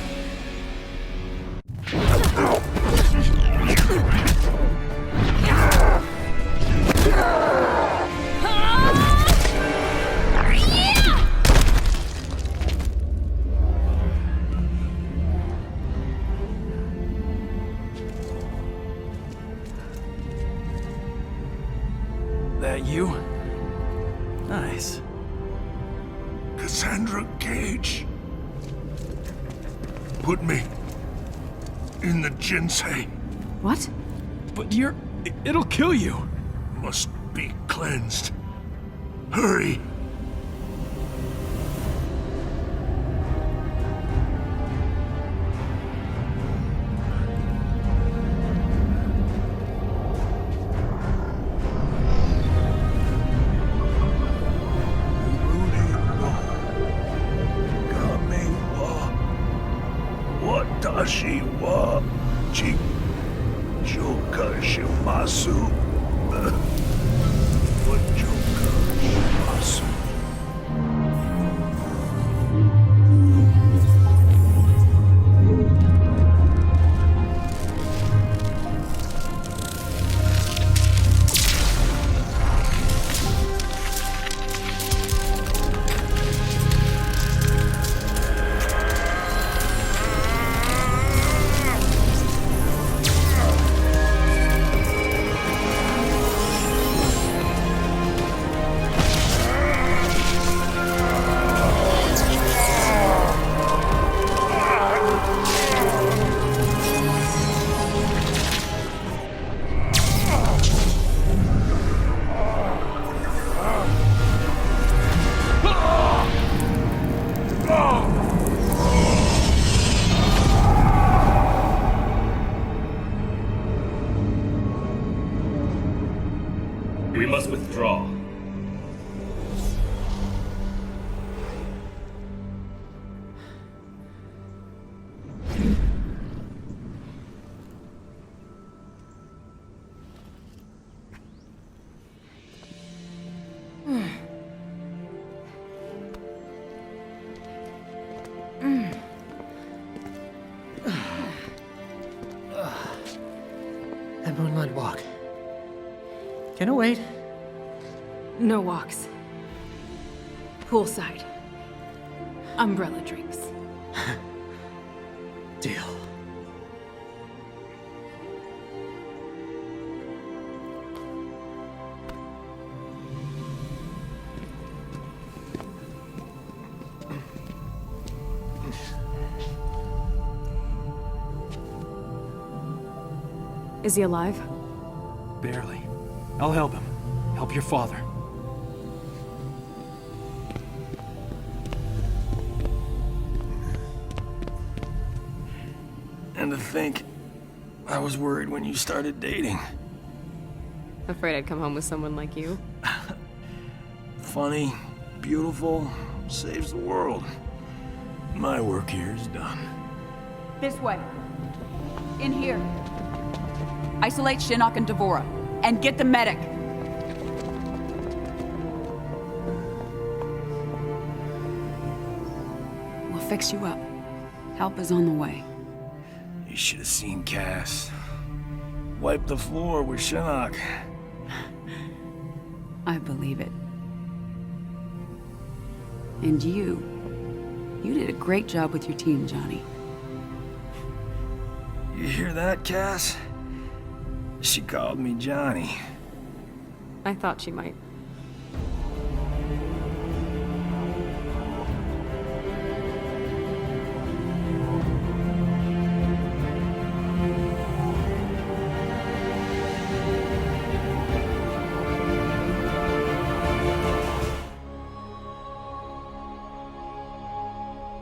That you? Nice. Cassandra Cage. Put me in the Jinsei. What? But it'll kill you. Must be cleansed. Hurry. Watashi wa Joka Shimasu. What Joka Shimasu? The Moonlight Walk. Can it wait? No walks. Poolside. Umbrella drinks. Deal. Is he alive? Barely. I'll help him. Help your father. And to think, I was worried when you started dating. Afraid I'd come home with someone like you? Funny, beautiful, saves the world. My work here is done. This way. In here. Isolate Shinnok and Devora. And get the medic. We'll fix you up. Help is on the way. You should have seen Cass. Wipe the floor with Shinnok. I believe it. And you did a great job with your team, Johnny. You hear that, Cass? She called me Johnny. I thought she might.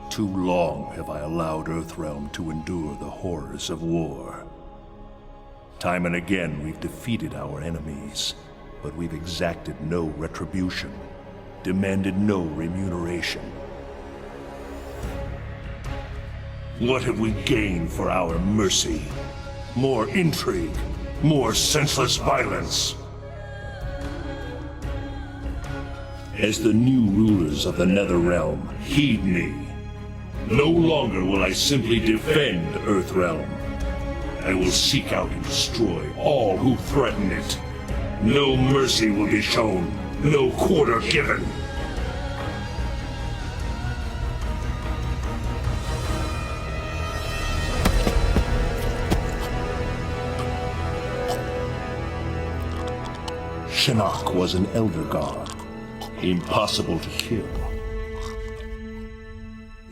Too long have I allowed Earthrealm to endure the horrors of war. Time and again, we've defeated our enemies, but we've exacted no retribution, demanded no remuneration. What have we gained for our mercy? More intrigue, more senseless violence. As the new rulers of the Netherrealm, heed me. No longer will I simply defend Earthrealm. I will seek out and destroy all who threaten it. No mercy will be shown, no quarter given. Shinnok was an elder god, impossible to kill.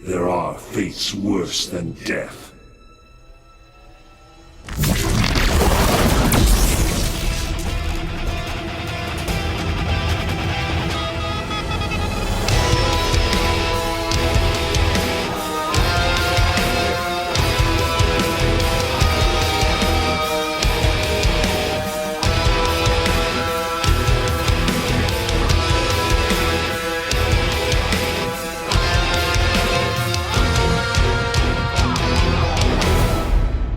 There are fates worse than death.